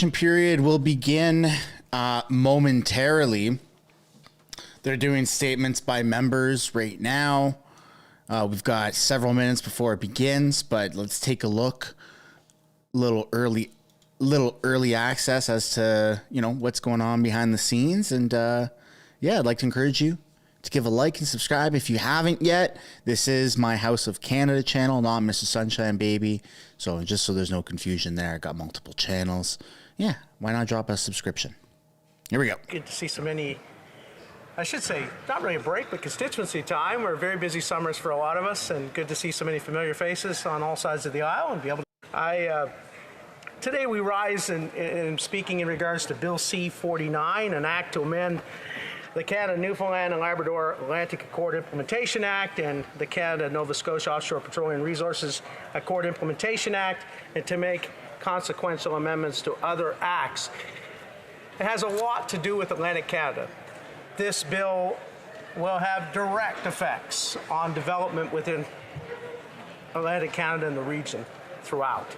Period will begin momentarily. They're doing statements by members right now. We've got several minutes before it begins, but let's take a look. Little early access as to what's going on behind the scenes, and I'd like to encourage you to give a like and subscribe if you haven't yet. This is my House of Canada channel, not Mistersunshinebaby. So just so there's no confusion there, I got multiple channels. Yeah, why not drop a subscription? Here we go. Good to see so many, I should say, not really a break, but constituency time. We're very busy summers for a lot of us, and good to see so many familiar faces on all sides of the aisle and be able to. Today we rise in speaking in regards to Bill C-49, an act to amend the Canada, Newfoundland and Labrador Atlantic Accord Implementation Act and the Canada, Nova Scotia Offshore Petroleum Resources Accord Implementation Act, and to make consequential amendments to other acts. It has a lot to do with Atlantic Canada. This bill will have direct effects on development within Atlantic Canada and the region throughout.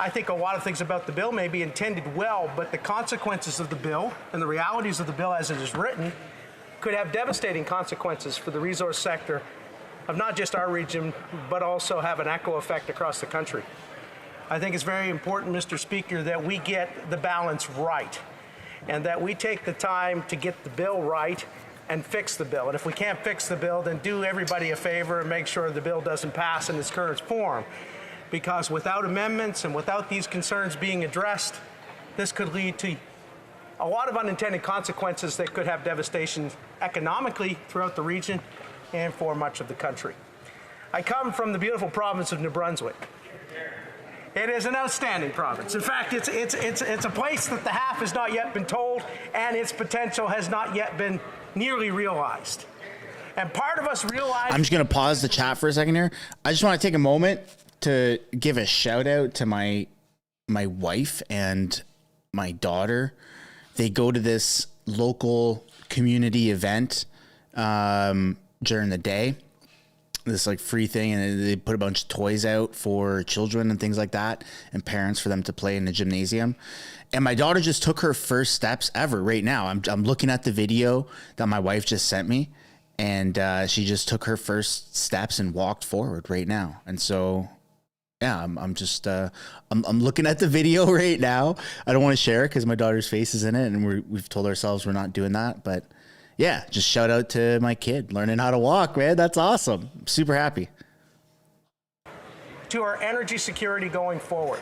I think a lot of things about the bill may be intended well, but the consequences of the bill and the realities of the bill as it is written could have devastating consequences for the resource sector of not just our region, but also have an echo effect across the country. I think it's very important, Mr. Speaker, that we get the balance right and that we take the time to get the bill right and fix the bill. And if we can't fix the bill, then do everybody a favor and make sure the bill doesn't pass in its current form. Because without amendments and without these concerns being addressed, this could lead to a lot of unintended consequences that could have devastation economically throughout the region and for much of the country. I come from the beautiful province of New Brunswick. It is an outstanding province. In fact, it's a place that the half has not yet been told and its potential has not yet been nearly realized. And part of us realize... I'm just going to pause the chat for a second here. I just want to take a moment to give a shout out to my wife and my daughter. They go to this local community event during the day, this like free thing, and they put a bunch of toys out for children and things like that and parents for them to play in the gymnasium. And my daughter just took her first steps ever right now. I'm looking at the video that my wife just sent me, and she just took her first steps and walked forward right now. And so yeah, I'm just I'm looking at the video right now. I don't want to share it because my daughter's face is in it, and we've told ourselves we're not doing that. But yeah, just shout out to my kid learning how to walk, man. That's awesome. I'm super happy. To our energy security going forward.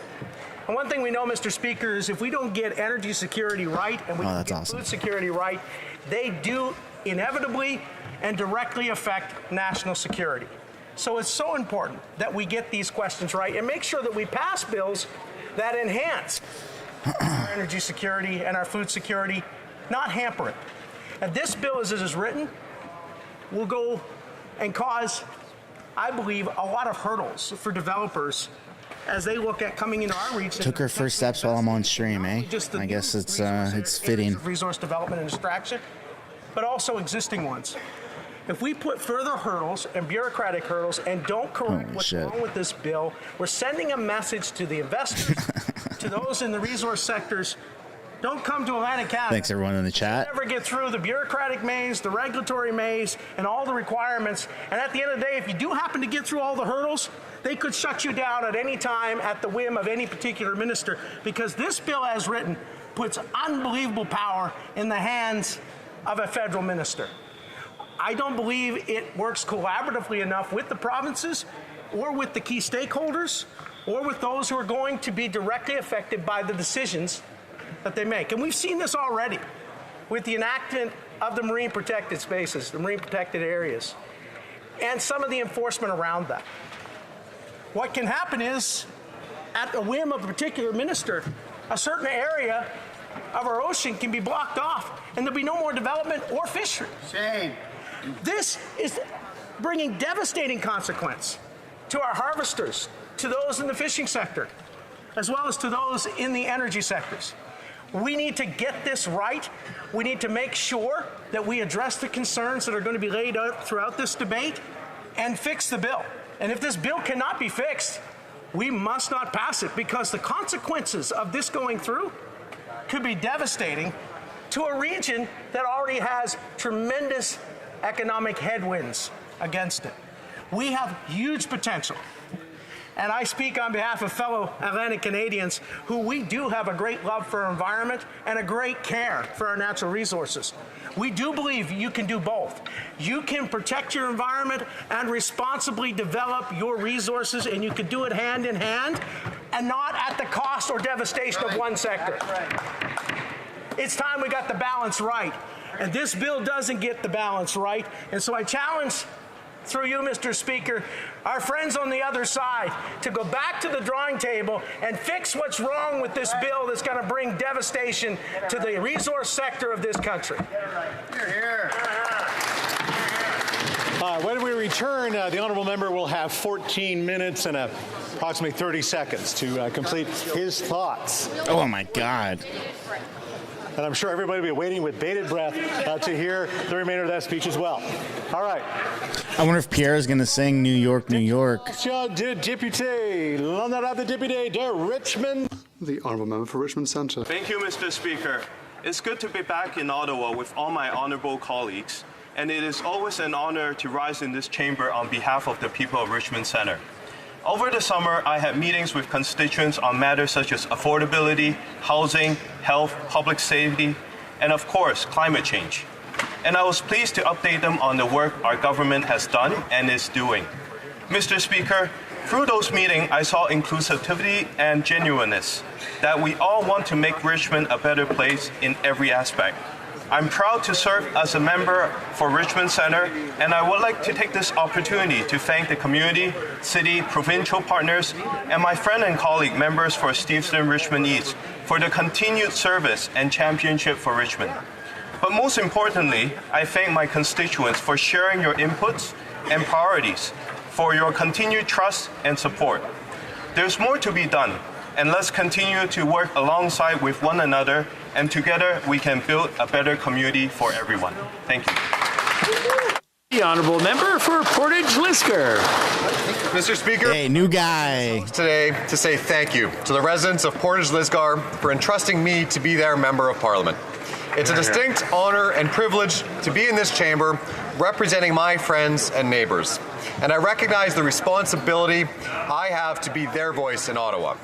And one thing we know, Mr. Speaker, is if we don't get energy security right and we don't get food security right, they do inevitably and directly affect national security. So it's so important that we get these questions right and make sure that we pass bills that enhance our energy security and our food security, not hamper it. And this bill, as it is written, will go and cause, I believe, a lot of hurdles for developers as they look at coming into our region. Took her first steps while I'm on stream, eh? I guess it's fitting. Resource development and extraction, but also existing ones. If we put further hurdles and bureaucratic hurdles and don't correct what's wrong with this bill, we're sending a message to the investors, to those in the resource sectors. Don't come to Atlantic Canada. Thanks, everyone in the chat. Never get through the bureaucratic maze, the regulatory maze, and all the requirements. And at the end of the day, if you do happen to get through all the hurdles, they could shut you down at any time at the whim of any particular minister, because this bill, as written, puts unbelievable power in the hands of a federal minister. I don't believe it works collaboratively enough with the provinces or with the key stakeholders or with those who are going to be directly affected by the decisions that they make. And we've seen this already with the enactment of the marine protected spaces, the marine protected areas, and some of the enforcement around that. What can happen is, at the whim of a particular minister, a certain area of our ocean can be blocked off, and there'll be no more development or fishery. Shame. This is bringing devastating consequence to our harvesters, to those in the fishing sector, as well as to those in the energy sectors. We need to get this right. We need to make sure that we address the concerns that are going to be laid out throughout this debate and fix the bill. And if this bill cannot be fixed, We must not pass it because the consequences of this going through could be devastating to a region that already has tremendous economic headwinds against it. We have huge potential. And I speak on behalf of fellow Atlantic Canadians who we do have a great love for our environment and a great care for our natural resources. We do believe you can do both. You can protect your environment and responsibly develop your resources, and you can do it hand in hand and not at the cost or devastation of one sector. It's time we got the balance right. And this bill doesn't get the balance right. And so I challenge, through you, Mr. Speaker, our friends on the other side to go back to the drawing table and fix what's wrong with this bill that's going to bring devastation to the resource sector of this country. Here. When we return, the honourable member will have 14 minutes and approximately 30 seconds to complete his thoughts. Oh, my God. And I'm sure everybody will be waiting with bated breath to hear the remainder of that speech as well. All right. I wonder if Pierre is going to sing New York, New York. Député, l'honorable député de Richmond. The honourable member for Richmond Centre. Thank you, Mr. Speaker. It's good to be back in Ottawa with all my honourable colleagues, and it is always an honour to rise in this chamber on behalf of the people of Richmond Centre. Over the summer, I had meetings with constituents on matters such as affordability, housing, health, public safety, and of course, climate change. And I was pleased to update them on the work our government has done and is doing. Mr. Speaker, through those meetings, I saw inclusivity and genuineness, that we all want to make Richmond a better place in every aspect. I'm proud to serve as a member for Richmond Centre, and I would like to take this opportunity to thank the community, city, provincial partners, and my friend and colleague members for Steveston Richmond East for the continued service and championship for Richmond. But most importantly, I thank my constituents for sharing your inputs and priorities, for your continued trust and support. There's more to be done, and let's continue to work alongside with one another, and together we can build a better community for everyone. Thank you. The honourable member for Portage-Lisgar. Mr. Speaker, Hey, new guy. today to say thank you to the residents of Portage-Lisgar for entrusting me to be their Member of Parliament. It's a distinct honour and privilege to be in this chamber representing my friends and neighbours, and I recognise the responsibility I have to be their voice in Ottawa.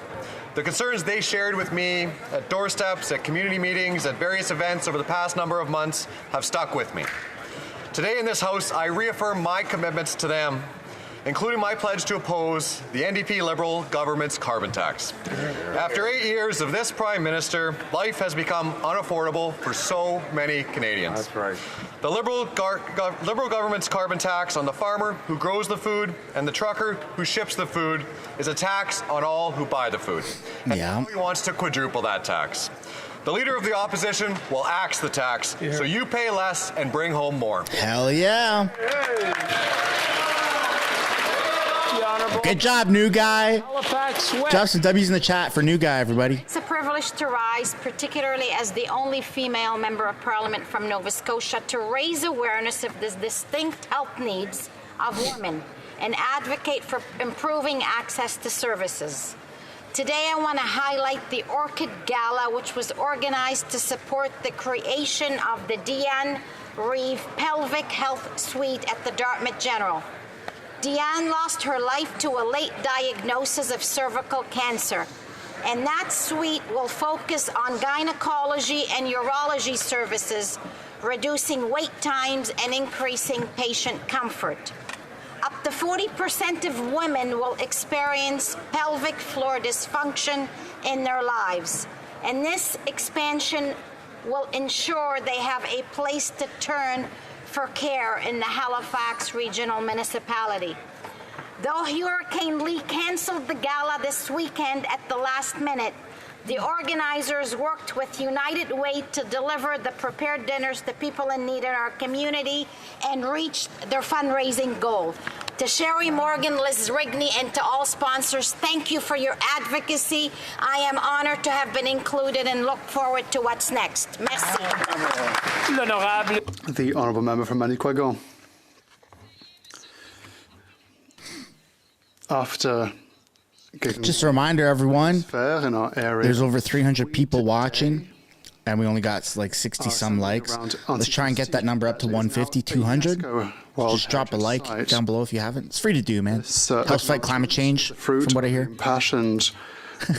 The concerns they shared with me at doorsteps, at community meetings, at various events over the past number of months have stuck with me. Today in this House, I reaffirm my commitments to them, including my pledge to oppose the NDP Liberal government's carbon tax. After 8 years of this Prime Minister, life has become unaffordable for so many Canadians. That's right. The Liberal government's carbon tax on the farmer who grows the food and the trucker who ships the food is a tax on all who buy the food. And Yeah. now he wants to quadruple that tax. The Leader of the Opposition will axe the tax, so you pay less and bring home more. Hell yeah. Good job, new guy. Justin W's in the chat for new guy, everybody. It's a privilege to rise, particularly as the only female member of parliament from Nova Scotia, to raise awareness of the distinct health needs of women and advocate for improving access to services. Today, I want to highlight the Orchid Gala, which was organized to support the creation of the Deanne Reeve Pelvic Health Suite at the Dartmouth General. Deanne lost her life to a late diagnosis of cervical cancer, and that suite will focus on gynecology and urology services, reducing wait times and increasing patient comfort. Up to 40% of women will experience pelvic floor dysfunction in their lives, and this expansion will ensure they have a place to turn for care in the Halifax Regional Municipality. Though Hurricane Lee canceled the gala this weekend at the last minute, the organizers worked with United Way to deliver the prepared dinners to people in need in our community and reached their fundraising goal. To Sherry Morgan, Liz Rigney, and to all sponsors, thank you for your advocacy. I am honored to have been included and look forward to what's next. Merci. L'honorable. The honourable member for Manicouagon. After Just a reminder, everyone, in our area. there's over 300 people watching, and we only got like 60 some likes. Let's try and get that number up to 150, 200. Just drop a like down below if you haven't. It's free to do, man. Helps fight climate change, from what I hear. Impassioned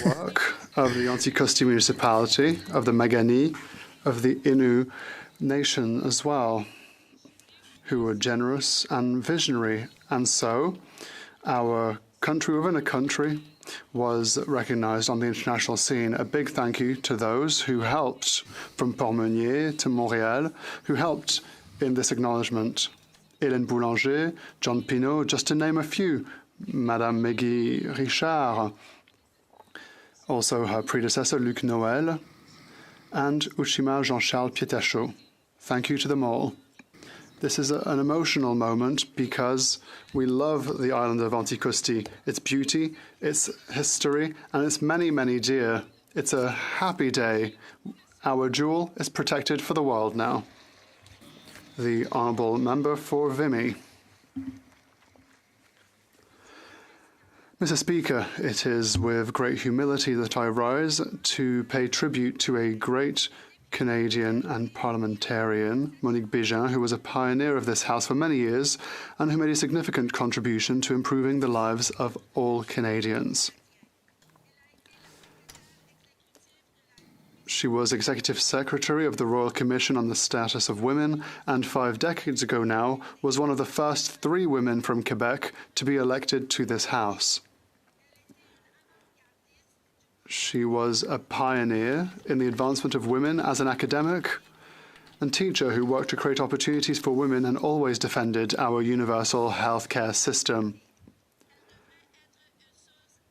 work of the Anticosti municipality, of the Magani, of the Innu nation as well, who were generous and visionary. And so our country within a country was recognized on the international scene. A big thank you to those who helped, from Port-Meunier to Montréal, who helped in this acknowledgement. Hélène Boulanger, John Pinault, just to name a few, Madame Meggy Richard, also her predecessor Luc Noël, and Ushima Jean-Charles Pietachot. Thank you to them all. This is an emotional moment because we love the island of Anticosti, its beauty, its history, and its many, many deer. It's a happy day. Our jewel is protected for the world now. The Honourable Member for Vimy. Mr. Speaker, it is with great humility that I rise to pay tribute to a great Canadian and parliamentarian, Monique Bégin, who was a pioneer of this House for many years and who made a significant contribution to improving the lives of all Canadians. She was Executive Secretary of the Royal Commission on the Status of Women, and 5 decades ago now was one of the first 3 women from Quebec to be elected to this House. She was a pioneer in the advancement of women as an academic and teacher who worked to create opportunities for women and always defended our universal healthcare system.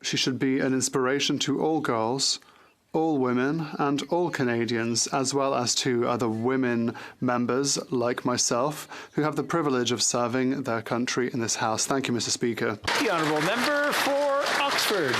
She should be an inspiration to all girls, all women, and all Canadians, as well as to other women members like myself who have the privilege of serving their country in this House. Thank you, Mr. Speaker. The Honourable Member for Oxford.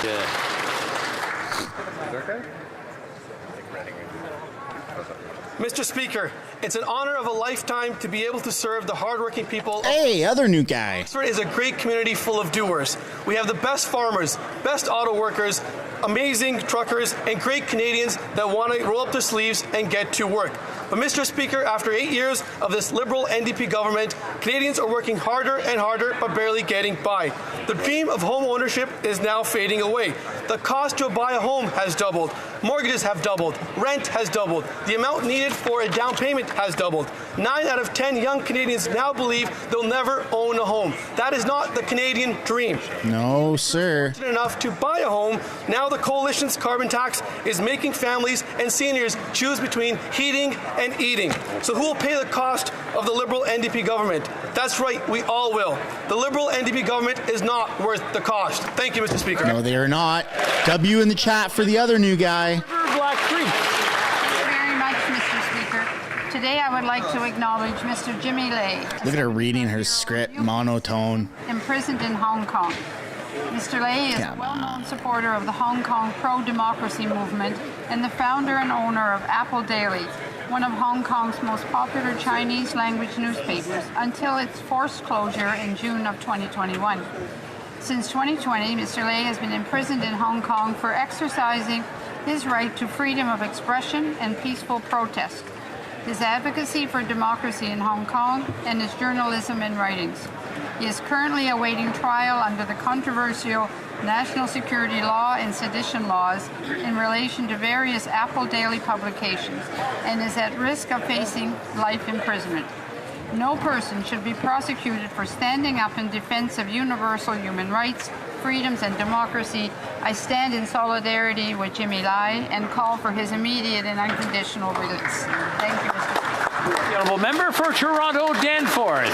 Mr. Speaker, it's an honor of a lifetime to be able to serve the hardworking people. Hey, other new guy. Oxford is a great community full of doers. We have the best farmers, best auto workers, amazing truckers, and great Canadians that want to roll up their sleeves and get to work. But Mr. Speaker, after 8 years of this Liberal NDP government, Canadians are working harder and harder but barely getting by. The dream of home ownership is now fading away. The cost to buy a home has doubled. Mortgages have doubled. Rent has doubled. The amount needed for a down payment has doubled. 9 out of 10 young Canadians now believe they'll never own a home. That is not the Canadian dream. No, sir. Enough to buy a home, now the Coalition's carbon tax is making families and seniors choose between heating and eating. So who will pay the cost of the Liberal NDP government? That's right, we all will. The Liberal NDP government is not worth the cost. Thank you, Mr. Speaker. No, they are not. W in the chat for the other new guy. Black Creek. Thank you very much, Mr. Speaker. Today I would like to acknowledge Mr. Jimmy Lai. Look at her reading her script, monotone. Imprisoned in Hong Kong. Mr. Lai is a well-known supporter of the Hong Kong pro-democracy movement and the founder and owner of Apple Daily, one of Hong Kong's most popular Chinese language newspapers, until its forced closure in June of 2021. Since 2020, Mr. Lai has been imprisoned in Hong Kong for exercising his right to freedom of expression and peaceful protest, his advocacy for democracy in Hong Kong, and his journalism and writings. He is currently awaiting trial under the controversial national security law and sedition laws in relation to various Apple Daily publications and is at risk of facing life imprisonment. No person should be prosecuted for standing up in defense of universal human rights, freedoms, and democracy. I stand in solidarity with Jimmy Lai and call for his immediate and unconditional release. Thank you, Mr. Speaker. The Honourable Member for Toronto Danforth.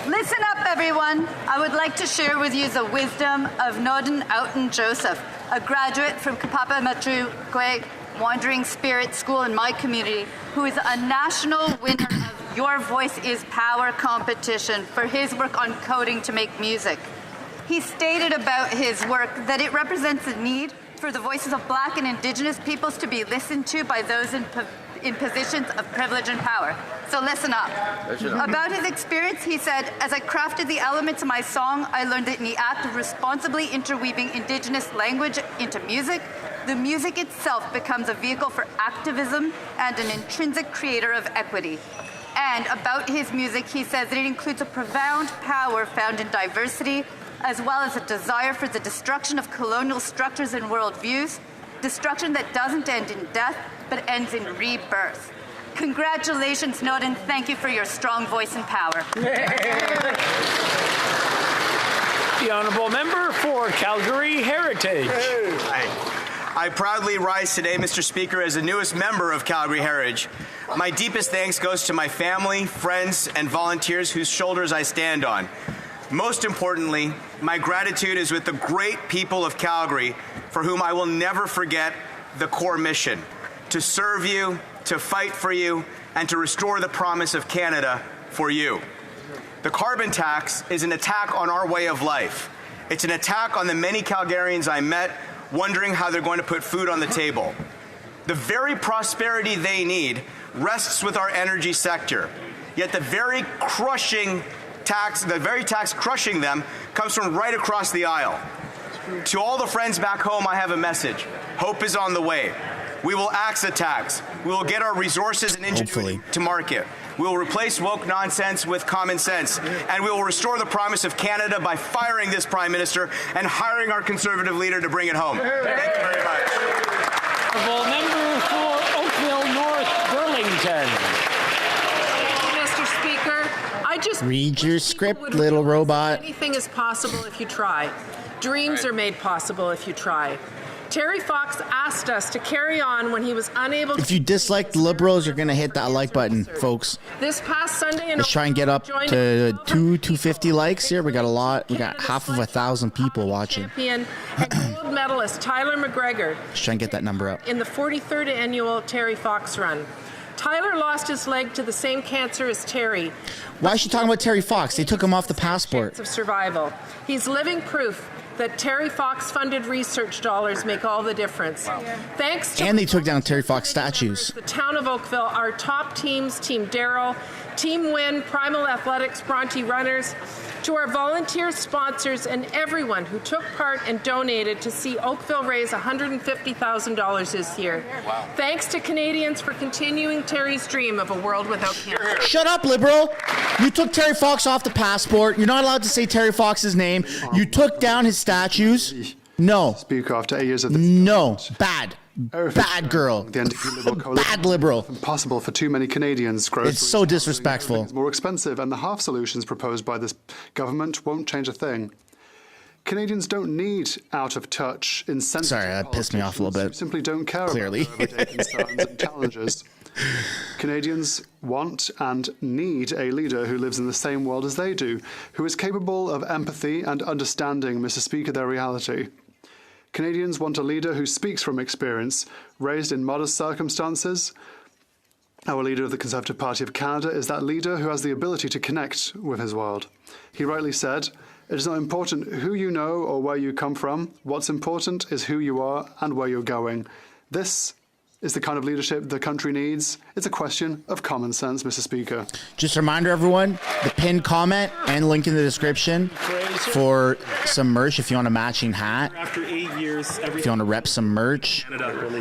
Listen up, everyone. I would like to share with you the wisdom of Noden Outen Joseph, a graduate from Kapapa Matru Kwe Wandering Spirit School in my community, who is a national winner of Your Voice is Power competition for his work on coding to make music. He stated about his work that it represents a need for the voices of Black and Indigenous peoples to be listened to by those in in positions of privilege and power. So listen up. About his experience, he said, as I crafted the elements of my song, I learned that in the act of responsibly interweaving Indigenous language into music, the music itself becomes a vehicle for activism and an intrinsic creator of equity. And about his music, he says that it includes a profound power found in diversity, as well as a desire for the destruction of colonial structures and worldviews, destruction that doesn't end in death, but ends in rebirth. Congratulations, Nodin. Thank you for your strong voice and power. The Honourable Member for Calgary Heritage. I proudly rise today, Mr. Speaker, as the newest member of Calgary Heritage. My deepest thanks goes to my family, friends, and volunteers whose shoulders I stand on. Most importantly, my gratitude is with the great people of Calgary, for whom I will never forget the core mission: to serve you, to fight for you, and to restore the promise of Canada for you. The carbon tax is an attack on our way of life. It's an attack on the many Calgarians I met wondering how they're going to put food on the table. The very prosperity they need rests with our energy sector, yet the very tax crushing them comes from right across the aisle. To all the friends back home, I have a message. Hope is on the way. We will axe the tax. We will get our resources and ingenuity to market. We will replace woke nonsense with common sense. And we will restore the promise of Canada by firing this Prime Minister and hiring our Conservative leader to bring it home. Thank you very much. Honourable Member for Oakville North Burlington. Mr. Speaker, I just read your script, little robot. Anything is possible if you try. Dreams are made possible if you try. Terry Fox asked us to carry on when he was unable to. If you dislike the Liberals, you're going to hit that like button, folks. This past Sunday, let's try and get up to 250 likes here. We got a lot. We got half of 1,000 people watching. Champion and gold medalist Tyler McGregor. Let's try and get that number up. In the 43rd annual Terry Fox run. Tyler lost his leg to the same cancer as Terry. Why is she talking about Terry Fox? They took him off the passport. Of survival. He's living proof that Terry Fox-funded research dollars make all the difference. Wow. Thanks to... And they took down Terry Fox statues. The town of Oakville, our top teams, Team Darrell, Team Win, Primal Athletics, Bronte Runners, to our volunteers, sponsors, and everyone who took part and donated to see Oakville raise $150,000 this year. Wow. Thanks to Canadians for continuing Terry's dream of a world without cancer. Shut up, Liberal! You took Terry Fox off the passport. You're not allowed to say Terry Fox's name. You took down his statues. No. Speaker, after 8 years of this. No. Bad. Bad girl. The anti-liberal coalition. Bad Liberal. Impossible for too many Canadians. It's so disrespectful. It's more expensive, and the half solutions proposed by this government won't change a thing. Canadians don't need out-of-touch incentives. Sorry, that pissed me off a little bit. Simply don't care about their everyday concerns and challenges. Canadians want and need a leader who lives in the same world as they do, who is capable of empathy and understanding, Mr. Speaker, their reality. Canadians want a leader who speaks from experience, raised in modest circumstances. Our leader of the Conservative Party of Canada is that leader who has the ability to connect with his world. He rightly said, "It is not important who you know or where you come from. What's important is who you are and where you're going." This is the kind of leadership the country needs. It's a question of common sense, Mr. Speaker. Just a reminder, everyone, the pinned comment and link in the description for some merch if you want a matching hat. After 8 years, if you want to rep some merch,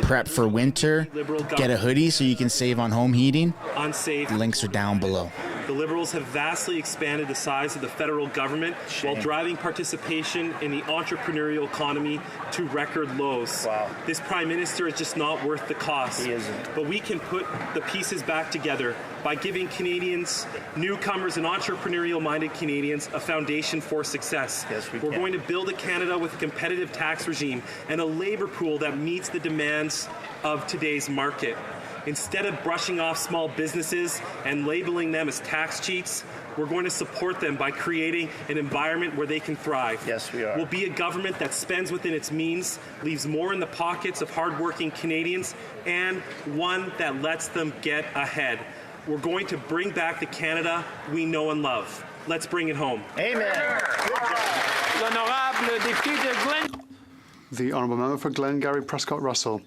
prep for winter, get a hoodie so you can save on home heating. Unsafe. Links are down below. The Liberals have vastly expanded the size of the federal government while driving participation in the entrepreneurial economy to record lows. Wow. This Prime Minister is just not worth the cost. He isn't. But we can put the pieces back together by giving Canadians, newcomers and entrepreneurial-minded Canadians, a foundation for success. Yes, We're going to build a Canada with a competitive tax regime and a labor pool that meets the demands of today's market. Instead of brushing off small businesses and labeling them as tax cheats, we're going to support them by creating an environment where they can thrive. Yes, we are. We'll be a government that spends within its means, leaves more in the pockets of hardworking Canadians, and one that lets them get ahead. We're going to bring back the Canada we know and love. Let's bring it home. Amen. The Honourable Member for Glengarry Prescott Russell.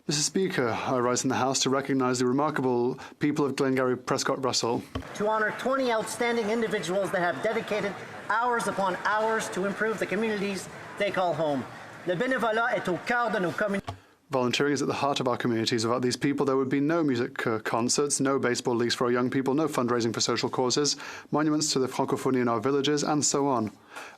Mr. Speaker, I rise in the House to recognise the remarkable people of Glengarry Prescott Russell. To honour 20 outstanding individuals that have dedicated hours upon hours to improve the communities they call home. Le bénévolat est au cœur de nos communautés. Volunteering is at the heart of our communities. Without these people, there would be no music concerts, no baseball leagues for our young people, no fundraising for social causes, monuments to the francophonie in our villages, and so on.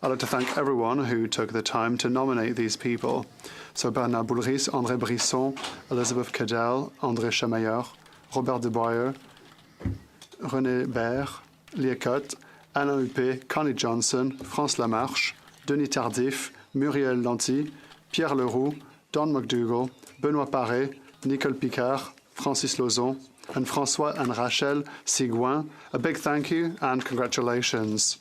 I'd like to thank everyone who took the time to nominate these people. So Bernard Boulris, André Brisson, Elizabeth Cadell, André Chamaillard, Robert de Boyer, René Baird, Lia Cotte, Alain Huppé, Connie Johnson, France Lamarche, Denis Tardif, Muriel Lanty, Pierre Leroux, Don McDougall, Benoît Paré, Nicole Picard, Francis Lauzon, and François and Rachel Sigouin. A big thank you and congratulations.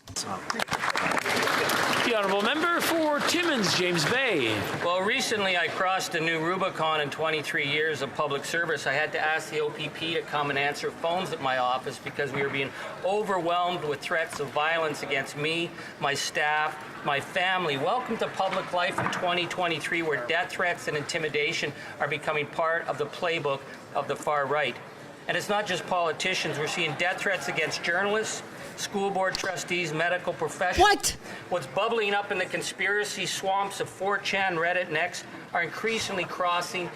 The honourable member for Timmins, James Bay. Well, recently I crossed a new Rubicon in 23 years of public service. I had to ask the OPP to come and answer phones at my office because we were being overwhelmed with threats of violence against me, my staff, my family. Welcome to public life in 2023, where death threats and intimidation are becoming part of the playbook of the far right. And it's not just politicians. We're seeing death threats against journalists, school board trustees, medical professionals. What? What's bubbling up in the conspiracy swamps of 4chan, Reddit, and X are increasingly crossing.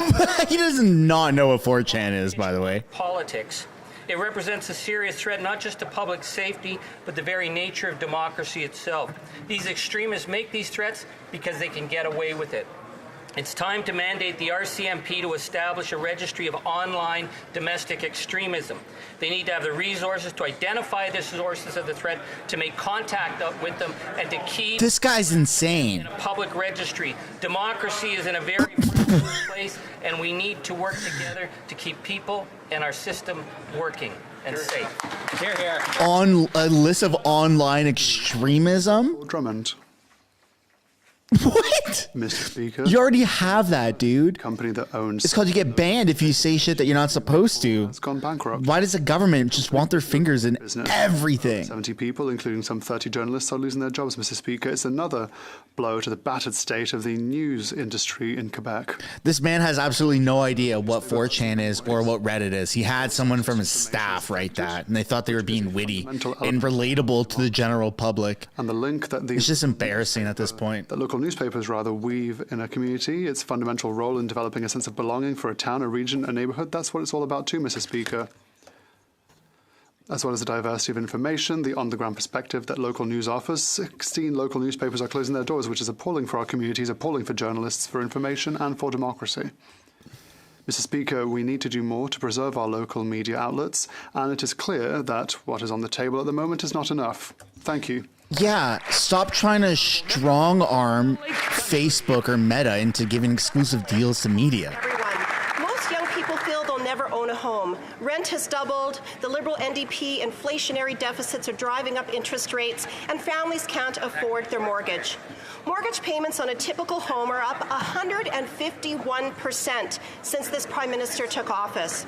He does not know what 4chan is, by the way. Politics. It represents a serious threat not just to public safety, but the very nature of democracy itself. These extremists make these threats because they can get away with it. It's time to mandate the RCMP to establish a registry of online domestic extremism. They need to have the resources to identify the sources of the threat, to make contact with them, and to keep this guy's insane. In a public registry. Democracy is in a very fragile place, and we need to work together to keep people and our system working and safe. Here, here. On a list of online extremism? Drummond. What? Mr. Speaker. You already have that, dude. Company that owns. It's called you get banned if you say shit that you're not supposed to. It's gone bankrupt. Why does the government just want their fingers in everything? 70 people, including some 30 journalists, are losing their jobs, Mr. Speaker. It's another blow to the battered state of the news industry in Quebec. This man has absolutely no idea what 4chan is or what Reddit is. He had someone from his staff write that, and they thought they were being witty and relatable to the general public. And the link that it's just embarrassing at this point. That local newspapers rather weave in a community, its fundamental role in developing a sense of belonging for a town, a region, a neighbourhood. That's what it's all about too, Mr. Speaker. As well as the diversity of information, the on-the-ground perspective that local news offers. 16 local newspapers are closing their doors, which is appalling for our communities, appalling for journalists, for information, and for democracy. Mr. Speaker, we need to do more to preserve our local media outlets, and it is clear that what is on the table at the moment is not enough. Thank you. Yeah, stop trying to strong-arm Facebook or Meta into giving exclusive deals to media. Most young people feel they'll never own a home. Rent has doubled, the Liberal NDP inflationary deficits are driving up interest rates, and families can't afford their mortgage. Mortgage payments on a typical home are up 151% since this Prime Minister took office.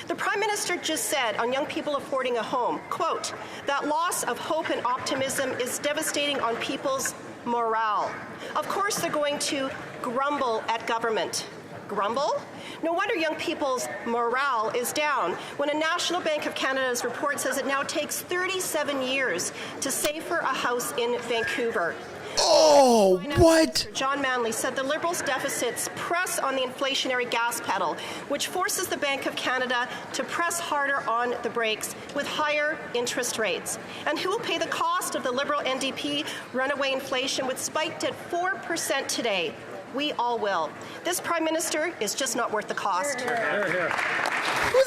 The Prime Minister just said on young people affording a home, quote, that loss of hope and optimism is devastating on people's morale. Of course they're going to grumble at government. Grumble? No wonder young people's morale is down when a National Bank of Canada's report says it now takes 37 years to save for a house in Vancouver. Oh, what? John Manley said the Liberals' deficits press on the inflationary gas pedal, which forces the Bank of Canada to press harder on the brakes with higher interest rates. And who will pay the cost of the Liberal NDP runaway inflation, which spiked at 4% today? We all will. This Prime Minister is just not worth the cost. Who the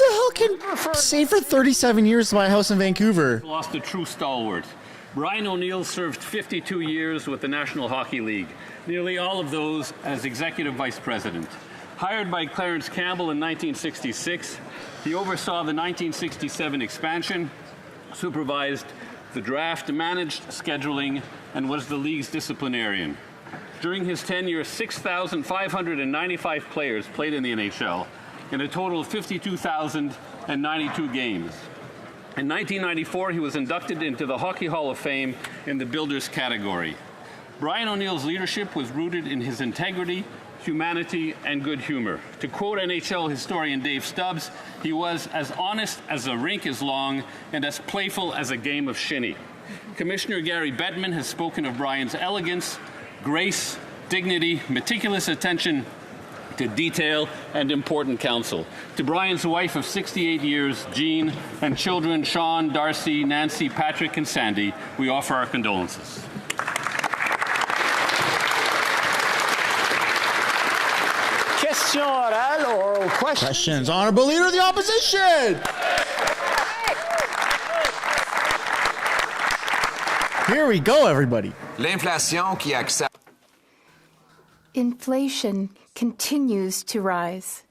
hell can save for 37 years to buy a house in Vancouver? Lost a true stalwart. Brian O'Neill served 52 years with the National Hockey League, nearly all of those as executive vice president. Hired by Clarence Campbell in 1966, he oversaw the 1967 expansion, supervised the draft, managed scheduling, and was the league's disciplinarian. During his tenure, 6,595 players played in the NHL in a total of 52,092 games. In 1994, he was inducted into the Hockey Hall of Fame in the Builders category. Brian O'Neill's leadership was rooted in his integrity, humanity, and good humor. To quote NHL historian Dave Stubbs, he was as honest as a rink is long and as playful as a game of shinny. Commissioner Gary Bettman has spoken of Brian's elegance, grace, dignity, meticulous attention to detail, and important counsel. To Brian's wife of 68 years, Jean, and children Sean, Darcy, Nancy, Patrick, and Sandy, we offer our condolences. Question orale, oral questions. Questions, Honorable Leader of the Opposition. Here we go, everybody. L'inflation qui accède. Inflation continues to rise.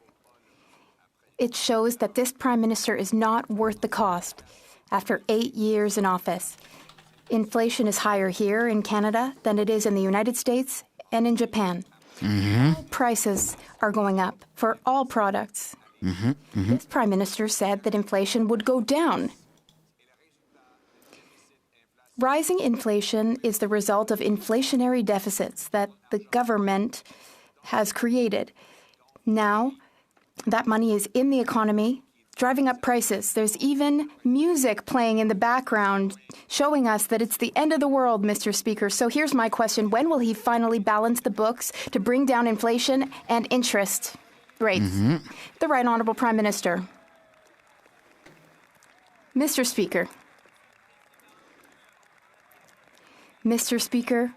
It shows that this Prime Minister is not worth the cost after 8 years in office. Inflation is higher here in Canada than it is in the United States and in Japan. Prices are going up for all products. This Prime Minister said that inflation would go down. Rising inflation is the result of inflationary deficits that the government has created. Now, that money is in the economy, driving up prices. There's even music playing in the background, showing us that it's the end of the world, Mr. Speaker. So here's my question. When will he finally balance the books to bring down inflation and interest rates? The Right Honourable Prime Minister. Mr. Speaker. Mr. Speaker,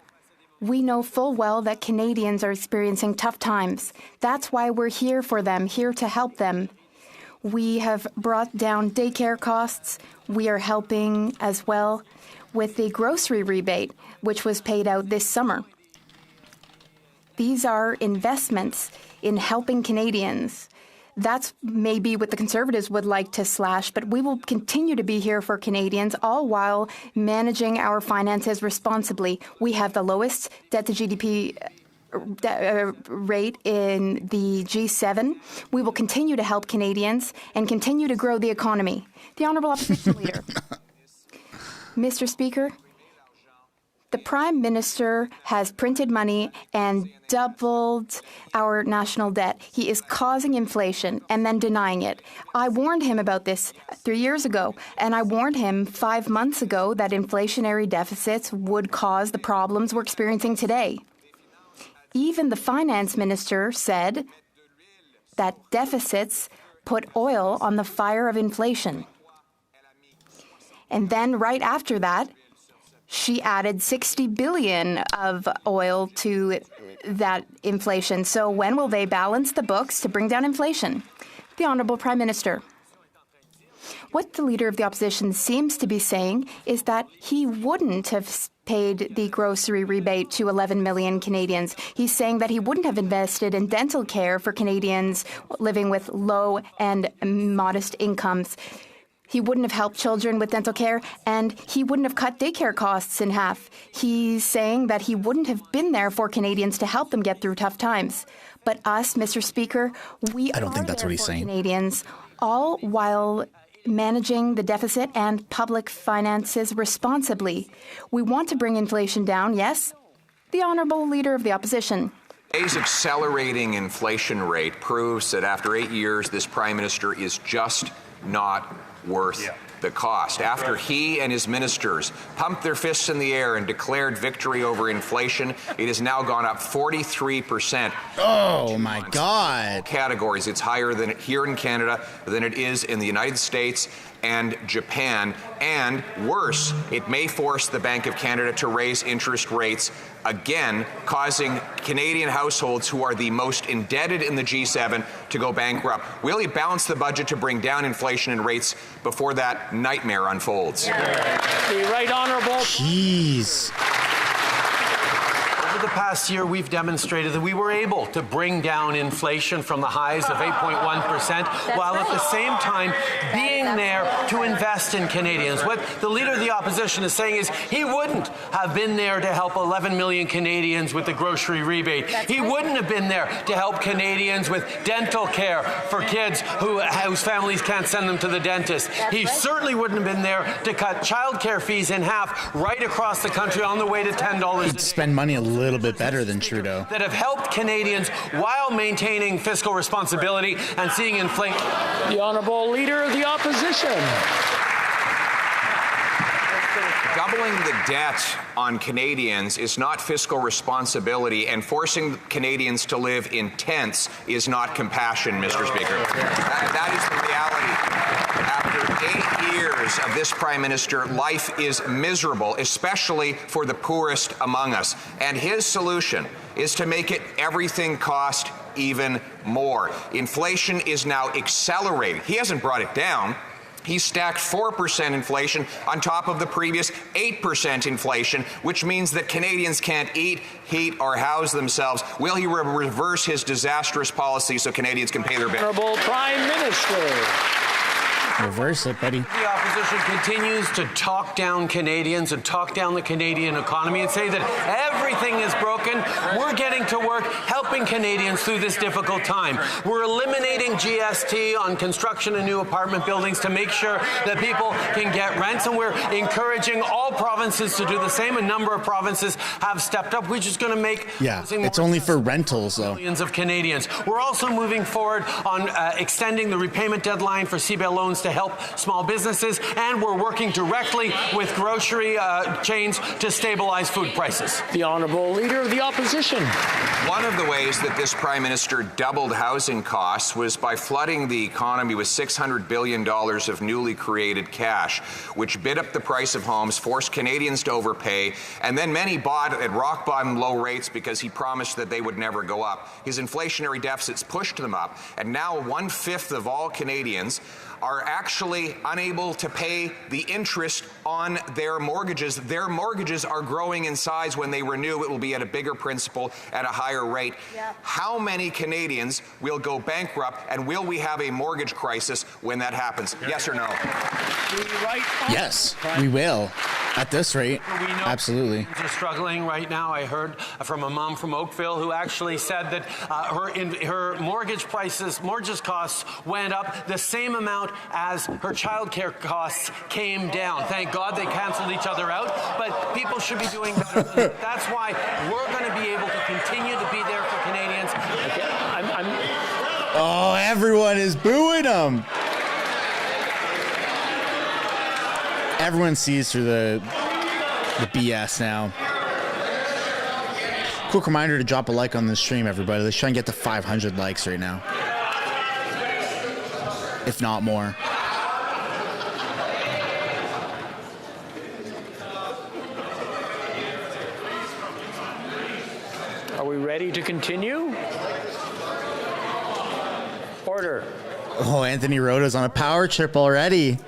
we know full well that Canadians are experiencing tough times. That's why we're here for them, here to help them. We have brought down daycare costs. We are helping as well with the grocery rebate, which was paid out this summer. These are investments in helping Canadians. That's maybe what the Conservatives would like to slash, but we will continue to be here for Canadians, all while managing our finances responsibly. We have the lowest debt-to-GDP rate in the G7. We will continue to help Canadians and continue to grow the economy. The Honourable Opposition Leader. Mr. Speaker, the Prime Minister has printed money and doubled our national debt. He is causing inflation and then denying it. I warned him about this 3 years ago, and I warned him 5 months ago that inflationary deficits would cause the problems we're experiencing today. Even the Finance Minister said that deficits put oil on the fire of inflation. And then right after that, she added 60 billion of oil to that inflation. So when will they balance the books to bring down inflation? The Honourable Prime Minister. What the Leader of the Opposition seems to be saying is that he wouldn't have paid the grocery rebate to 11 million Canadians. He's saying that he wouldn't have invested in dental care for Canadians living with low and modest incomes. He wouldn't have helped children with dental care, and he wouldn't have cut daycare costs in half. He's saying that he wouldn't have been there for Canadians to help them get through tough times. But us, Mr. Speaker, I don't think that's what he's saying. Canadians, all while managing the deficit and public finances responsibly. We want to bring inflation down, yes? The Honourable Leader of the Opposition. Today's accelerating inflation rate proves that after 8 years, this Prime Minister is just not worth the cost. After he and his ministers pumped their fists in the air and declared victory over inflation, it has now gone up 43%. Oh my God. Categories. It's higher than here in Canada than it is in the United States and Japan. And worse, it may force the Bank of Canada to raise interest rates again, causing Canadian households who are the most indebted in the G7 to go bankrupt. Will he balance the budget to bring down inflation and rates before that nightmare unfolds? The Right Honourable. Jeez. Over the past year, we've demonstrated that we were able to bring down inflation from the highs of 8.1%, while at the same time being there to invest in Canadians. What the Leader of the Opposition is saying is he wouldn't have been there to help 11 million Canadians with the grocery rebate. He wouldn't have been there to help Canadians with dental care for kids whose families can't send them to the dentist. He certainly wouldn't have been there to cut childcare fees in half right across the country on the way to $10 a day. Spend money a little little bit better than Trudeau. That have helped Canadians while maintaining fiscal responsibility and seeing inflation. The Honourable Leader of the Opposition. Doubling the debt on Canadians is not fiscal responsibility, and forcing Canadians to live in tents is not compassion, Mr. Speaker. That is the reality. After 8 years of this Prime Minister, life is miserable, especially for the poorest among us. And his solution is to make everything cost even more. Inflation is now accelerating. He hasn't brought it down. He stacked 4% inflation on top of the previous 8% inflation, which means that Canadians can't eat, heat, or house themselves. Will he reverse his disastrous policy so Canadians can pay their bills? Honourable Prime Minister. Reverse it, buddy. The opposition continues to talk down Canadians and talk down the Canadian economy and say that everything is broken. We're getting to work helping Canadians through this difficult time. We're eliminating GST on construction of new apartment buildings to make sure that people can get rents, and we're encouraging all provinces to do the same. A number of provinces have stepped up, which is going to make it's only for rentals, though. Millions of Canadians. We're also moving forward on extending the repayment deadline for CBL loans to help small businesses, and we're working directly with grocery chains to stabilize food prices. The Honourable Leader of the Opposition. One of the ways that this Prime Minister doubled housing costs was by flooding the economy with $600 billion of newly created cash, which bid up the price of homes, forced Canadians to overpay, and then many bought at rock-bottom low rates because he promised that they would never go up. His inflationary deficits pushed them up, and now 1/5 of all Canadians are actually unable to pay the interest on their mortgages. Their mortgages are growing in size. When they renew, it will be at a bigger principal at a higher rate. Yeah. How many Canadians will go bankrupt, and will we have a mortgage crisis when that happens? Yes or no? Yes, we will. At this rate, absolutely. Are struggling right now. I heard from a mom from Oakville who actually said that her mortgage costs went up the same amount as her childcare costs came down. Thank God they canceled each other out, but people should be doing better. That's why we're going to be able to continue to be there for Canadians. Oh, everyone is booing him. Everyone sees through the BS now. Quick reminder to drop a like on the stream, everybody. Let's try and get to 500 likes right now, if not more. Are we ready to continue? Order. Oh, Anthony Rhoda's on a power trip already.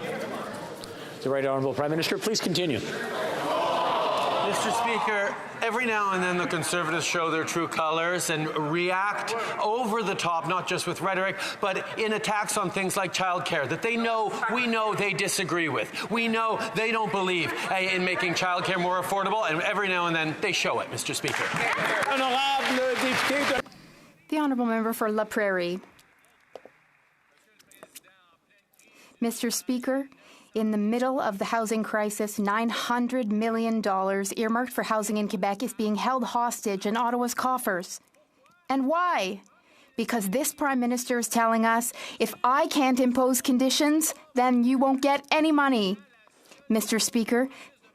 The Right Honourable Prime Minister, please continue. Mr. Speaker, every now and then the Conservatives show their true colors and react over the top, not just with rhetoric, but in attacks on things like childcare that we know they disagree with. We know they don't believe in making childcare more affordable, and every now and then they show it, Mr. Speaker. The Honourable Member for La Prairie. Mr. Speaker, in the middle of the housing crisis, $900 million earmarked for housing in Quebec is being held hostage in Ottawa's coffers. And why? Because this Prime Minister is telling us, if I can't impose conditions, then you won't get any money. Mr. Speaker,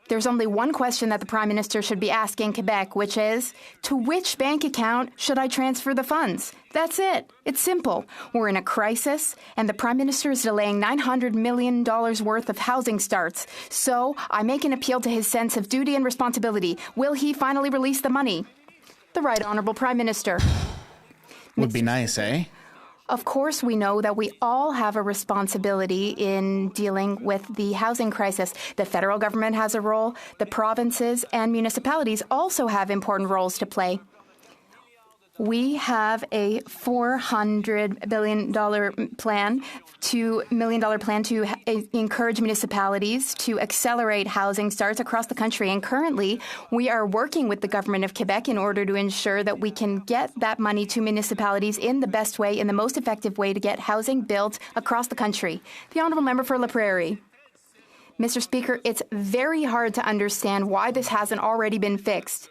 there's only one question that the Prime Minister should be asking Quebec, which is, to which bank account should I transfer the funds? That's it. It's simple. We're in a crisis, and the Prime Minister is delaying $900 million worth of housing starts. So I make an appeal to his sense of duty and responsibility. Will he finally release the money? The Right Honourable Prime Minister. Would be nice, eh? Of course, we know that we all have a responsibility in dealing with the housing crisis. The federal government has a role. The provinces and municipalities also have important roles to play. We have a $400 billion plan to encourage municipalities to accelerate housing starts across the country. And currently, we are working with the government of Quebec in order to ensure that we can get that money to municipalities in the best way, in the most effective way to get housing built across the country. The Honourable Member for La Prairie. Mr. Speaker, it's very hard to understand why this hasn't already been fixed.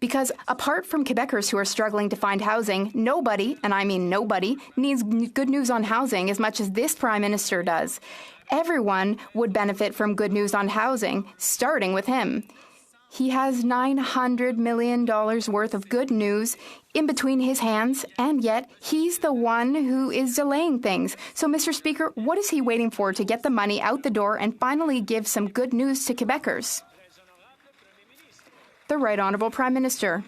Because apart from Quebecers who are struggling to find housing, nobody, and I mean nobody, needs good news on housing as much as this Prime Minister does. Everyone would benefit from good news on housing, starting with him. He has $900 million worth of good news in between his hands, and yet he's the one who is delaying things. So, Mr. Speaker, what is he waiting for to get the money out the door and finally give some good news to Quebecers? The Right Honourable Prime Minister.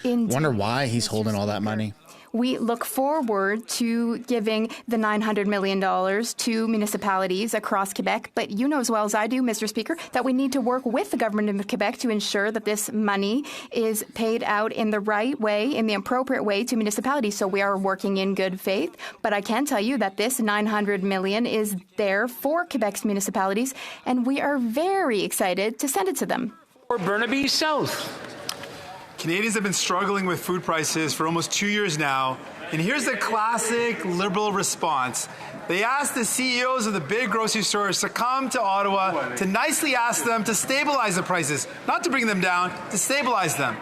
Wonder why he's holding all that money. We look forward to giving the $900 million to municipalities across Quebec, but you know as well as I do, Mr. Speaker, that we need to work with the government of Quebec to ensure that this money is paid out in the right way, in the appropriate way to municipalities. So we are working in good faith, but I can tell you that this $900 million is there for Quebec's municipalities, and we are very excited to send it to them. For Burnaby South. Canadians have been struggling with food prices for almost 2 years now, and here's the classic Liberal response. They asked the CEOs of the big grocery stores to come to Ottawa to nicely ask them to stabilize the prices, not to bring them down, to stabilize them.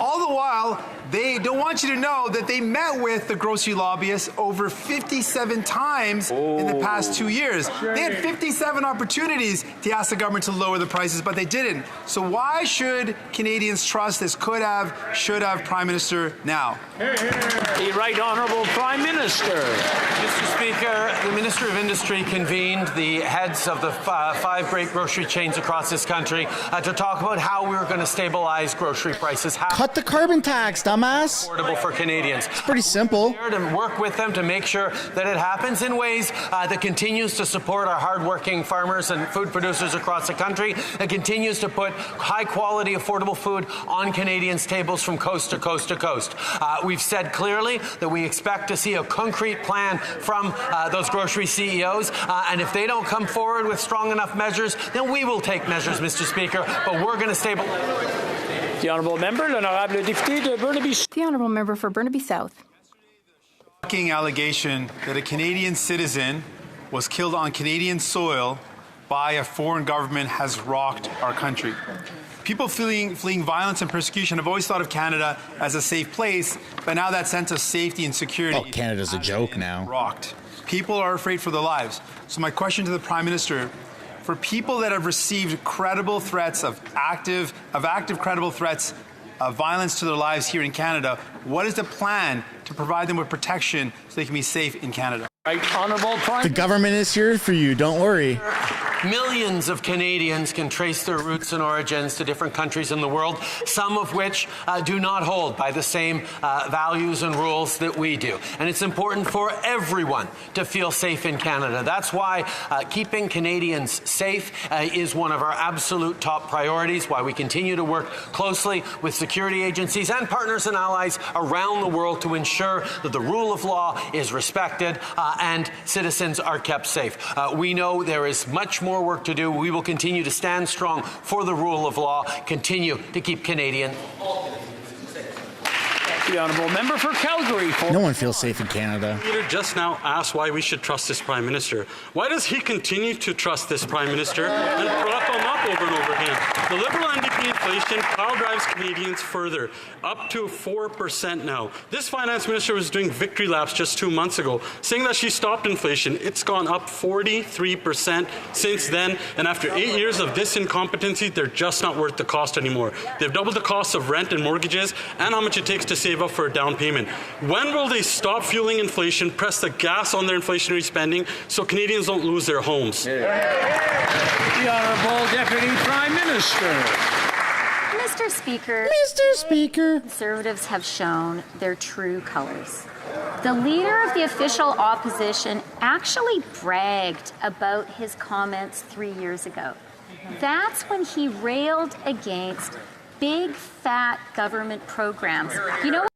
All the while, they don't want you to know that they met with the grocery lobbyists over 57 times in the past 2 years. They had 57 opportunities to ask the government to lower the prices, but they didn't. So why should Canadians trust this could have, should have Prime Minister now? The Right Honourable Prime Minister. Mr. Speaker, the Minister of Industry convened the heads of the five great grocery chains across this country to talk about how we were going to stabilize grocery prices. Cut the carbon tax, dumbass. Affordable for Canadians. It's pretty simple. To work with them to make sure that it happens in ways that continues to support our hardworking farmers and food producers across the country, and continues to put high-quality, affordable food on Canadians' tables from coast to coast to coast. We've said clearly that we expect to see a concrete plan from those grocery CEOs, and if they don't come forward with strong enough measures, then we will take measures, Mr. Speaker, but we're going to stabilize. The Honourable Member, l'Honorable Député de Burnaby. The Honourable Member for Burnaby South. Shocking allegation that a Canadian citizen was killed on Canadian soil by a foreign government has rocked our country. People fleeing violence and persecution have always thought of Canada as a safe place, but now that sense of safety and security... Oh, Canada's a joke now. ...rocked. People are afraid for their lives. So my question to the Prime Minister... For people that have received credible threats of active credible threats of violence to their lives here in Canada, what is the plan to provide them with protection so they can be safe in Canada? Right Honourable Prime. The government is here for you. Don't worry. Millions of Canadians can trace their roots and origins to different countries in the world, some of which do not hold by the same values and rules that we do. And it's important for everyone to feel safe in Canada. That's why keeping Canadians safe is one of our absolute top priorities, why we continue to work closely with security agencies and partners and allies around the world to ensure that the rule of law is respected and citizens are kept safe. We know there is much more work to do. We will continue to stand strong for the rule of law, continue to keep Canadian. The Honourable Member for Calgary. No one feels safe in Canada. The leader just now asked why we should trust this Prime Minister. Why does he continue to trust this Prime Minister and prop him up over and over again? The Liberal NDP inflation pile drives Canadians further, up to 4% now. This Finance Minister was doing victory laps just 2 months ago, saying that she stopped inflation. It's gone up 43% since then, and after 8 years of this incompetency, they're just not worth the cost anymore. They've doubled the cost of rent and mortgages and how much it takes to save up for a down payment. When will they stop fueling inflation, press the gas on their inflationary spending so Canadians don't lose their homes? The Honourable Deputy Prime Minister. Mr. Speaker. Mr. Speaker. Conservatives have shown their true colours. The leader of the official opposition actually bragged about his comments 3 years ago. That's when he railed against big, fat government programs. You know what?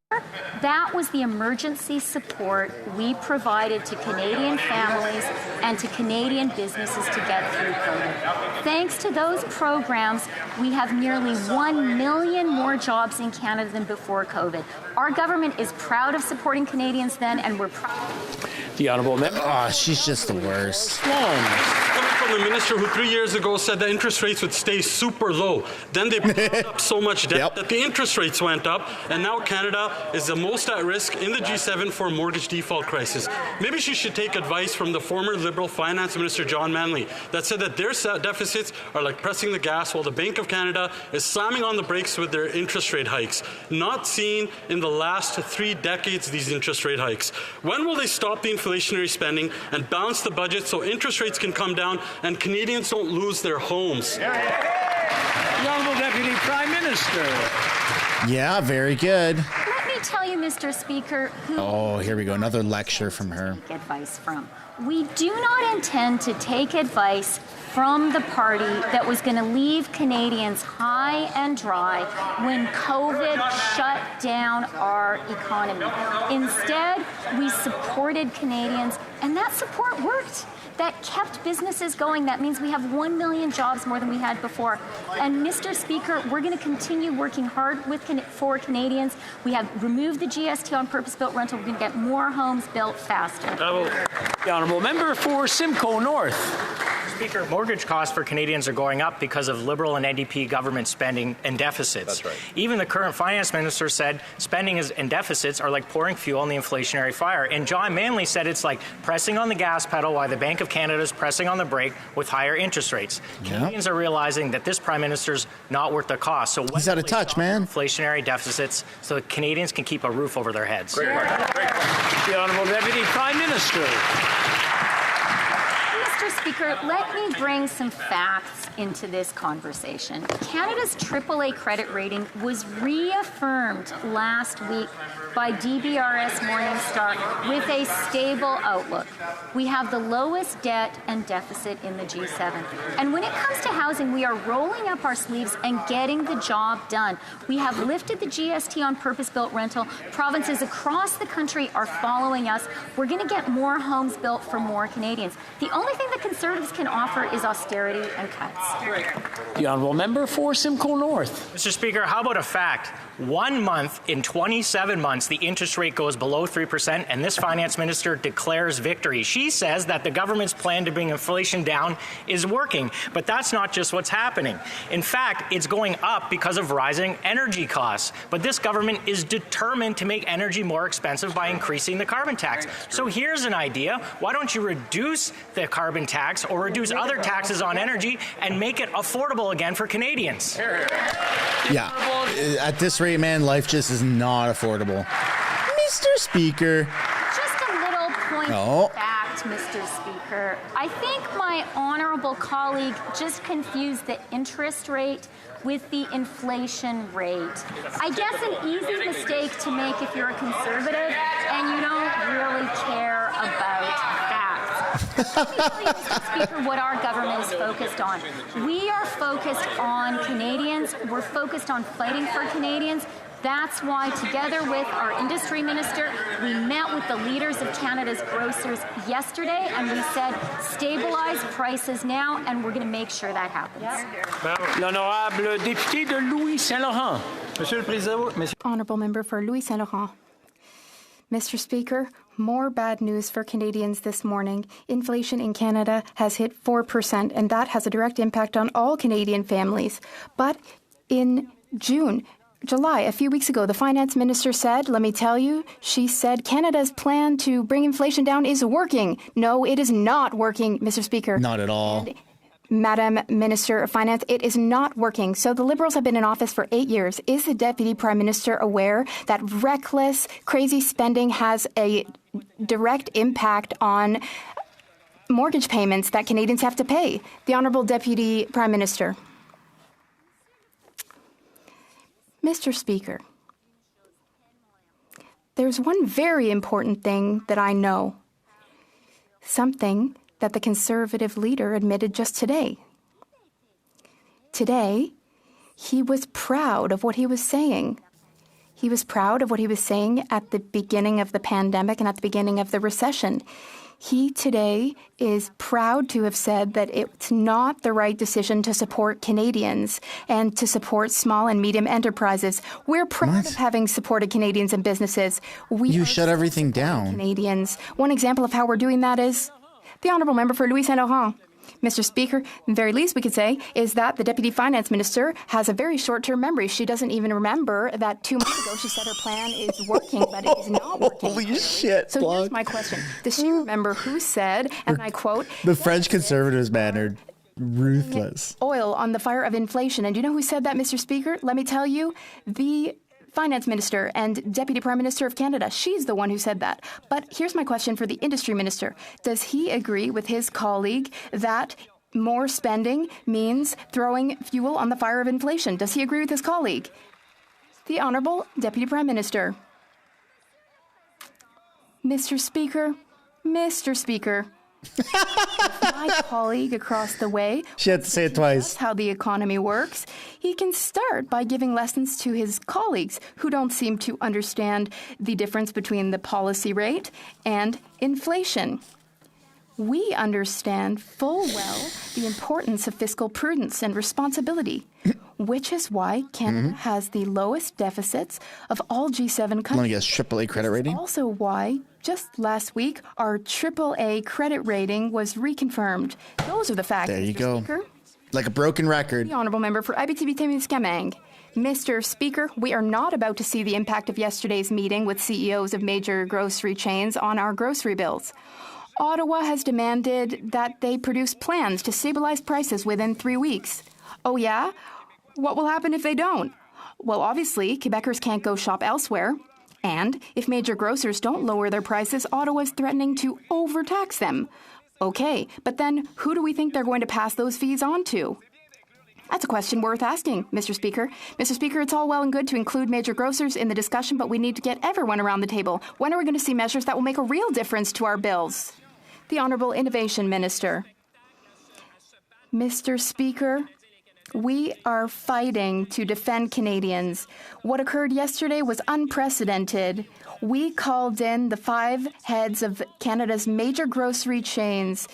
That was the emergency support we provided to Canadian families and to Canadian businesses to get through COVID. Thanks to those programs, we have nearly 1 million more jobs in Canada than before COVID. Our government is proud of supporting Canadians then, and we're proud. The Honourable Member. Oh, she's just the worst. Coming from the minister who 3 years ago said that interest rates would stay super low. Then they piled up so much debt that the interest rates went up, and now Canada is the most at risk in the G7 for a mortgage default crisis. Maybe she should take advice from the former Liberal Finance Minister John Manley that said that their deficits are like pressing the gas while the Bank of Canada is slamming on the brakes with their interest rate hikes. Not seen in the last 3 decades, these interest rate hikes. When will they stop the inflationary spending and balance the budget so interest rates can come down and Canadians don't lose their homes? The Honourable Deputy Prime Minister. Yeah, very good. Let me tell you, Mr. Speaker, who Oh, here we go. Another lecture from her. take advice from. We do not intend to take advice from the party that was going to leave Canadians high and dry when COVID shut down our economy. Instead, we supported Canadians, and that support worked. That kept businesses going. That means we have 1 million jobs more than we had before. And Mr. Speaker, we're going to continue working hard for Canadians. We have removed the GST on purpose-built rental. We're going to get more homes built faster. The Honourable Member for Simcoe North. Speaker, mortgage costs for Canadians are going up because of Liberal and NDP government spending and deficits. That's right. Even the current finance minister said spending and deficits are like pouring fuel on the inflationary fire. And John Manley said it's like pressing on the gas pedal while the Bank of Canada is pressing on the brake with higher interest rates. Canadians are realizing that this Prime Minister's not worth the cost. So He's out of touch, man. Inflationary deficits so that Canadians can keep a roof over their heads. Great. The Honourable Deputy Prime Minister. Mr. Speaker, let me bring some facts into this conversation. Canada's AAA credit rating was reaffirmed last week by DBRS Morningstar with a stable outlook. We have the lowest debt and deficit in the G7. And when it comes to housing, we are rolling up our sleeves and getting the job done. We have lifted the GST on purpose-built rental. Provinces across the country are following us. We're going to get more homes built for more Canadians. The only thing the Conservatives can offer is austerity and cuts. The Honourable Member for Simcoe North. Mr. Speaker, how about a fact? 1 month in 27 months, the interest rate goes below 3%, and this finance minister declares victory. She says that the government's plan to bring inflation down is working, but that's not just what's happening. In fact, it's going up because of rising energy costs. But this government is determined to make energy more expensive by increasing the carbon tax. So here's an idea. Why don't you reduce the carbon tax or reduce other taxes on energy and make it affordable again for Canadians? Yeah. At this rate, man, life just is not affordable. Mr. Speaker. Just a little point of fact, Mr. Speaker. I think my honourable colleague just confused the interest rate with the inflation rate. I guess an easy mistake to make if you're a conservative and you don't really care about facts. Let me tell you, Mr. Speaker, what our government is focused on. We are focused on Canadians. We're focused on fighting for Canadians. That's why, together with our industry minister, we met with the leaders of Canada's grocers yesterday, and we said, stabilize prices now, and we're going to make sure that happens. L'honorable député de Louis Saint-Laurent. Monsieur le Président, Honourable Member for Louis Saint-Laurent. Mr. Speaker, more bad news for Canadians this morning. Inflation in Canada has hit 4%, and that has a direct impact on all Canadian families. But in July, a few weeks ago, the finance minister said, let me tell you, she said Canada's plan to bring inflation down is working. No, it is not working, Mr. Speaker. Not at all. Madam Minister of Finance, it is not working. So the Liberals have been in office for 8 years. Is the Deputy Prime Minister aware that reckless, crazy spending has a direct impact on mortgage payments that Canadians have to pay? The Honourable Deputy Prime Minister. Mr. Speaker, there's one very important thing that I know, something that the Conservative leader admitted just today. Today, he was proud of what he was saying. He was proud of what he was saying at the beginning of the pandemic and at the beginning of the recession. He today is proud to have said that it's not the right decision to support Canadians and to support small and medium enterprises. We're proud of having supported Canadians and businesses. You shut everything down. Canadians. One example of how we're doing that is the Honourable Member for Louis Saint-Laurent. Mr. Speaker, the very least we could say is that the Deputy Finance Minister has a very short-term memory. She doesn't even remember that 2 months ago she said her plan is working, but it is not working. Holy shit, So here's my question. Does she remember who said, and I quote, The French Conservatives, man, are ruthless. oil on the fire of inflation? And do you know who said that, Mr. Speaker? Let me tell you, the Finance Minister and Deputy Prime Minister of Canada. She's the one who said that. But here's my question for the Industry Minister. Does he agree with his colleague that more spending means throwing fuel on the fire of inflation? Does he agree with his colleague? The Honourable Deputy Prime Minister. Mr. Speaker, my colleague across the way. She had to say it twice. How the economy works. He can start by giving lessons to his colleagues who don't seem to understand the difference between the policy rate and inflation. We understand full well the importance of fiscal prudence and responsibility, which is why Canada has the lowest deficits of all G7 countries. Let me guess, AAA credit rating? Also why, just last week, our AAA credit rating was reconfirmed. Those are the facts, There you Mr. go. Speaker. Like a broken record. The Honourable Member for Abitibi-Témiscamingue. Mr. Speaker, we are not about to see the impact of yesterday's meeting with CEOs of major grocery chains on our grocery bills. Ottawa has demanded that they produce plans to stabilize prices within 3 weeks. Oh yeah? What will happen if they don't? Well, obviously, Quebecers can't go shop elsewhere. And if major grocers don't lower their prices, Ottawa's threatening to overtax them. Okay, but then who do we think they're going to pass those fees on to? That's a question worth asking, Mr. Speaker. Mr. Speaker, it's all well and good to include major grocers in the discussion, but we need to get everyone around the table. When are we going to see measures that will make a real difference to our bills? The Honourable Innovation Minister. Mr. Speaker, we are fighting to defend Canadians. What occurred yesterday was unprecedented. We called in the 5 heads of Canada's major grocery chains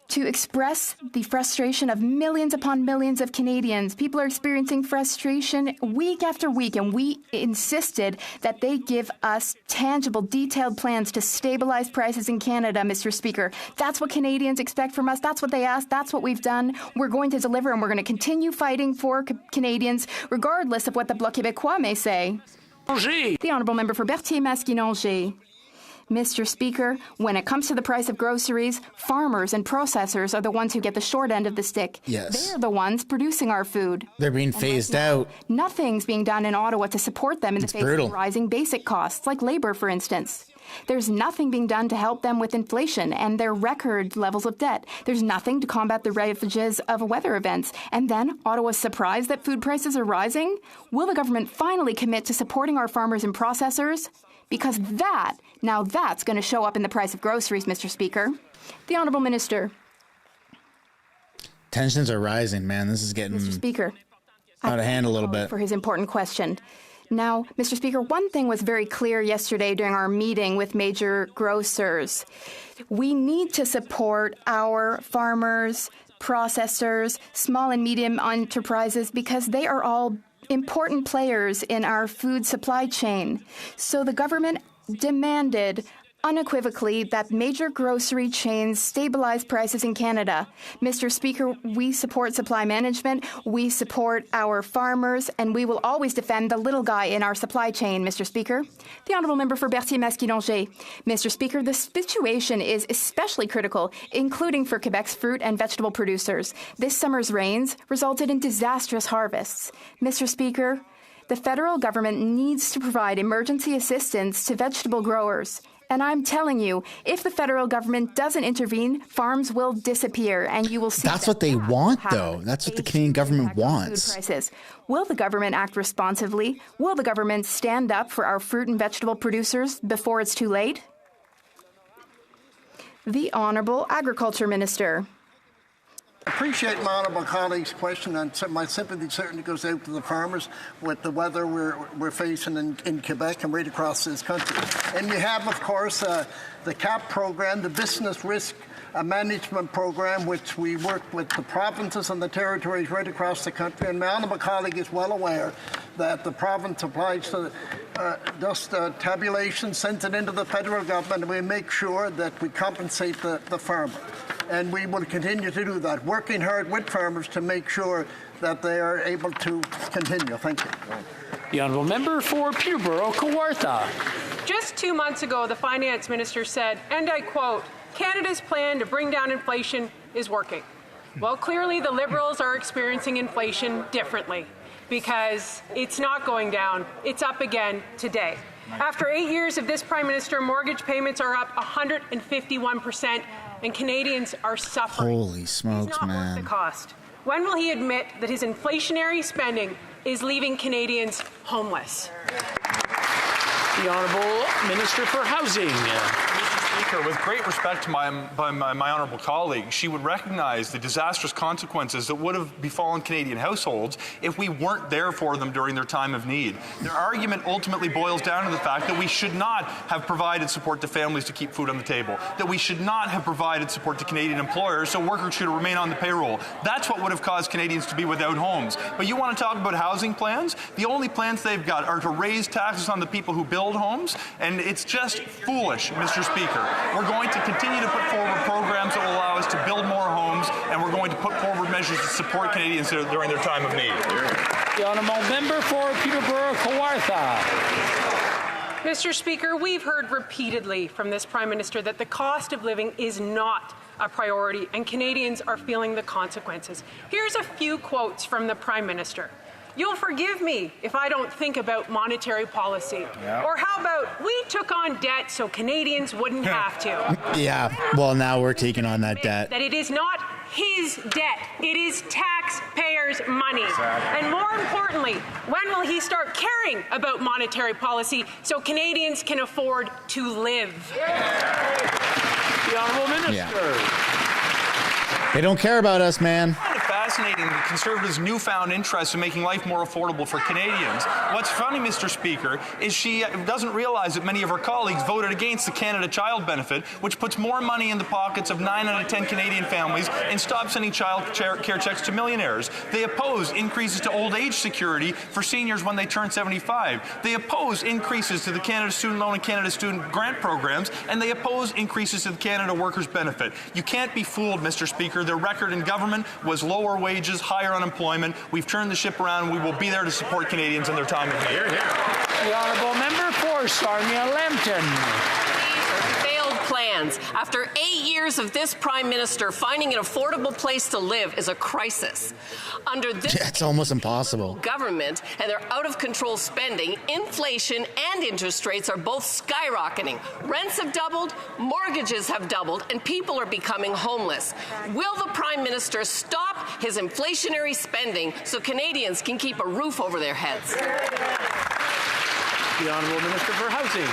to express the frustration of millions upon millions of Canadians. People are experiencing frustration week after week, and we insisted that they give us tangible, detailed plans to stabilize prices in Canada, Mr. Speaker. That's what Canadians expect from us. That's what they asked. That's what we've done. We're going to deliver, and we're going to continue fighting for Canadians, regardless of what the Bloc Québécois may say. The Honourable Member for Berthier-Masquinongé. Mr. Speaker, when it comes to the price of groceries, farmers and processors are the ones who get the short end of the stick. Yes. They're the ones producing our food. They're being phased out. Nothing's being done in Ottawa to support them in the face of rising basic costs, like labor, for instance. There's nothing being done to help them with inflation and their record levels of debt. There's nothing to combat the ravages of weather events. And then Ottawa's surprised that food prices are rising? Will the government finally commit to supporting our farmers and processors? Because that's going to show up in the price of groceries, Mr. Speaker. The Honourable Minister. Tensions are rising, man. This is getting Mr. Speaker, out of hand a little bit. For his important question. Now, Mr. Speaker, one thing was very clear yesterday during our meeting with major grocers. We need to support our farmers, processors, small and medium enterprises, because they are all important players in our food supply chain. So the government demanded unequivocally that major grocery chains stabilize prices in Canada. Mr. Speaker, we support supply management, we support our farmers, and we will always defend the little guy in our supply chain, Mr. Speaker. The Honourable Member for Berthier-Masquinongé. Mr. Speaker, the situation is especially critical, including for Quebec's fruit and vegetable producers. This summer's rains resulted in disastrous harvests. Mr. Speaker, the federal government needs to provide emergency assistance to vegetable growers. And I'm telling you, if the federal government doesn't intervene, farms will disappear, and you will see. That's what they want, though. That's what the Canadian government wants. Food prices. Will the government act responsibly? Will the government stand up for our fruit and vegetable producers before it's too late? The Honourable Agriculture Minister. I appreciate my honourable colleague's question, and my sympathy certainly goes out to the farmers with the weather we're facing in Quebec and right across this country. And we have, of course, the CAP program, the Business Risk Management program, which we work with the provinces and the territories right across the country. And my honourable colleague is well aware that the province applies to just tabulation, sent it into the federal government, and we make sure that we compensate the farmer. and we will continue to do that, working hard with farmers to make sure that they are able to continue. Thank you. The honourable member for Peterborough Kawartha. Just 2 months ago, the finance minister said, and I quote, "Canada's plan to bring down inflation is working." Well, clearly the Liberals are experiencing inflation differently because it's not going down, it's up again today. After 8 years of this Prime Minister, mortgage payments are up 151% and Canadians are suffering. Holy smokes, He's not man. worth the cost. When will he admit that his inflationary spending is leaving Canadians homeless? The Honourable Minister for Housing. Mr. Speaker, with great respect to my honourable colleague, she would recognize the disastrous consequences that would have befallen Canadian households if we weren't there for them during their time of need. Their argument ultimately boils down to the fact that we should not have provided support to families to keep food on the table, that we should not have provided support to Canadian employers so workers should remain on the payroll. That's what would have caused Canadians to be without homes. But you want to talk about housing plans? The only plans they've got are to raise taxes on the people who build homes, and it's just foolish, Mr. Speaker. We're going to continue to put forward programs that will allow us to build more homes, and we're going to put forward measures to support Canadians during their time of need. The honourable member for Peterborough Kawartha. Mr. Speaker, we've heard repeatedly from this Prime Minister that the cost of living is not a priority and Canadians are feeling the consequences. Here's a few quotes from the Prime Minister. "You'll forgive me if I don't think about monetary policy." Yeah. Or how about, "We took on debt so Canadians wouldn't have to." Yeah, well, now we're taking on that debt. That it is not his debt, it is taxpayers' money. Exactly. And more importantly, when will he start caring about monetary policy so Canadians can afford to live? The Honourable Minister. Yeah. They don't care about us, man. Fascinating, the Conservatives' newfound interest in making life more affordable for Canadians. What's funny, Mr. Speaker, is she doesn't realize that many of her colleagues voted against the Canada Child Benefit, which puts more money in the pockets of 9 out of 10 Canadian families and stops sending child care checks to millionaires. They oppose increases to old age security for seniors when they turn 75. They oppose increases to the Canada Student Loan and Canada Student Grant programs, and they oppose increases to the Canada Workers Benefit. You can't be fooled, Mr. Speaker. Their record in government was lower wages, higher unemployment. We've turned the ship around. We will be there to support Canadians in their time of need. The honourable member for Sarnia-Lambton. Failed plans. After 8 years of this Prime Minister, finding an affordable place to live is a crisis. Under this It's almost impossible. government and their out-of-control spending, inflation and interest rates are both skyrocketing. Rents have doubled, mortgages have doubled, and people are becoming homeless. Will the Prime Minister stop his inflationary spending so Canadians can keep a roof over their heads? The Honourable Minister for Housing.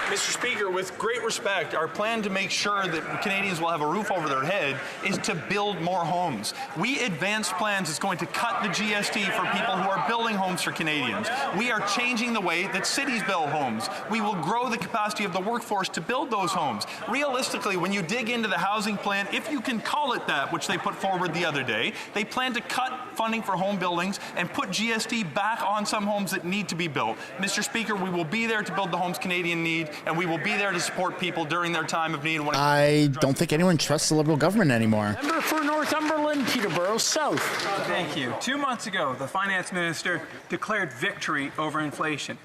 Mr. Speaker, with great respect, our plan to make sure that Canadians will have a roof over their head is to build more homes. We advanced plans that's going to cut the GST for people who are building homes for Canadians. We are changing the way that cities build homes. We will grow the capacity of the workforce to build those homes. Realistically, when you dig into the housing plan, if you can call it that, which they put forward the other day, they plan to cut funding for home buildings and put GST back on some homes that need to be built. Mr. Speaker, we will be there to build the homes Canadians need, and we will be there to support people during their time of need. I don't think anyone trusts the Liberal government anymore. Member for Northumberland, Peterborough South. Thank you. 2 months ago, the finance minister declared victory over inflation.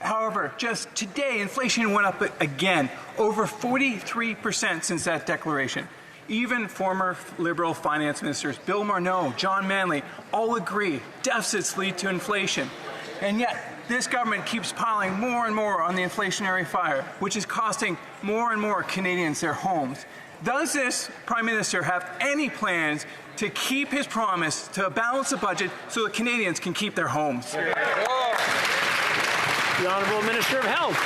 However, just today, inflation went up again, over 43% since that declaration. Even former Liberal finance ministers, Bill Morneau, John Manley, all agree deficits lead to inflation. And yet, this government keeps piling more and more on the inflationary fire, which is costing more and more Canadians their homes. Does this Prime Minister have any plans to keep his promise to balance the budget so that Canadians can keep their homes? The Honourable Minister of Health.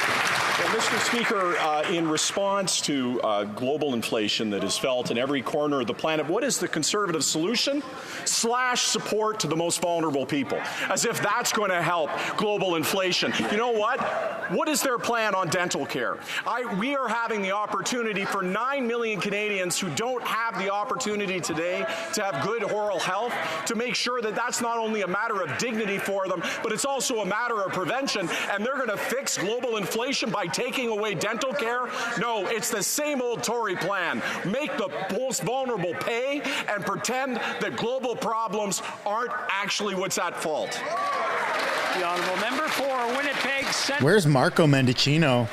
Well, Mr. Speaker, in response to global inflation that is felt in every corner of the planet, what is the Conservative solution? Slash support to the most vulnerable people, as if that's going to help global inflation. You know what? What is their plan on dental care? We are having the opportunity for 9 million Canadians who don't have the opportunity today to have good oral health, to make sure that that's not only a matter of dignity for them, but it's also a matter of prevention, and they're going to fix global inflation by by taking away dental care? No, it's the same old Tory plan. Make the most vulnerable pay and pretend that global problems aren't actually what's at fault. The honourable member for Winnipeg Centre. Where's Marco Mendicino?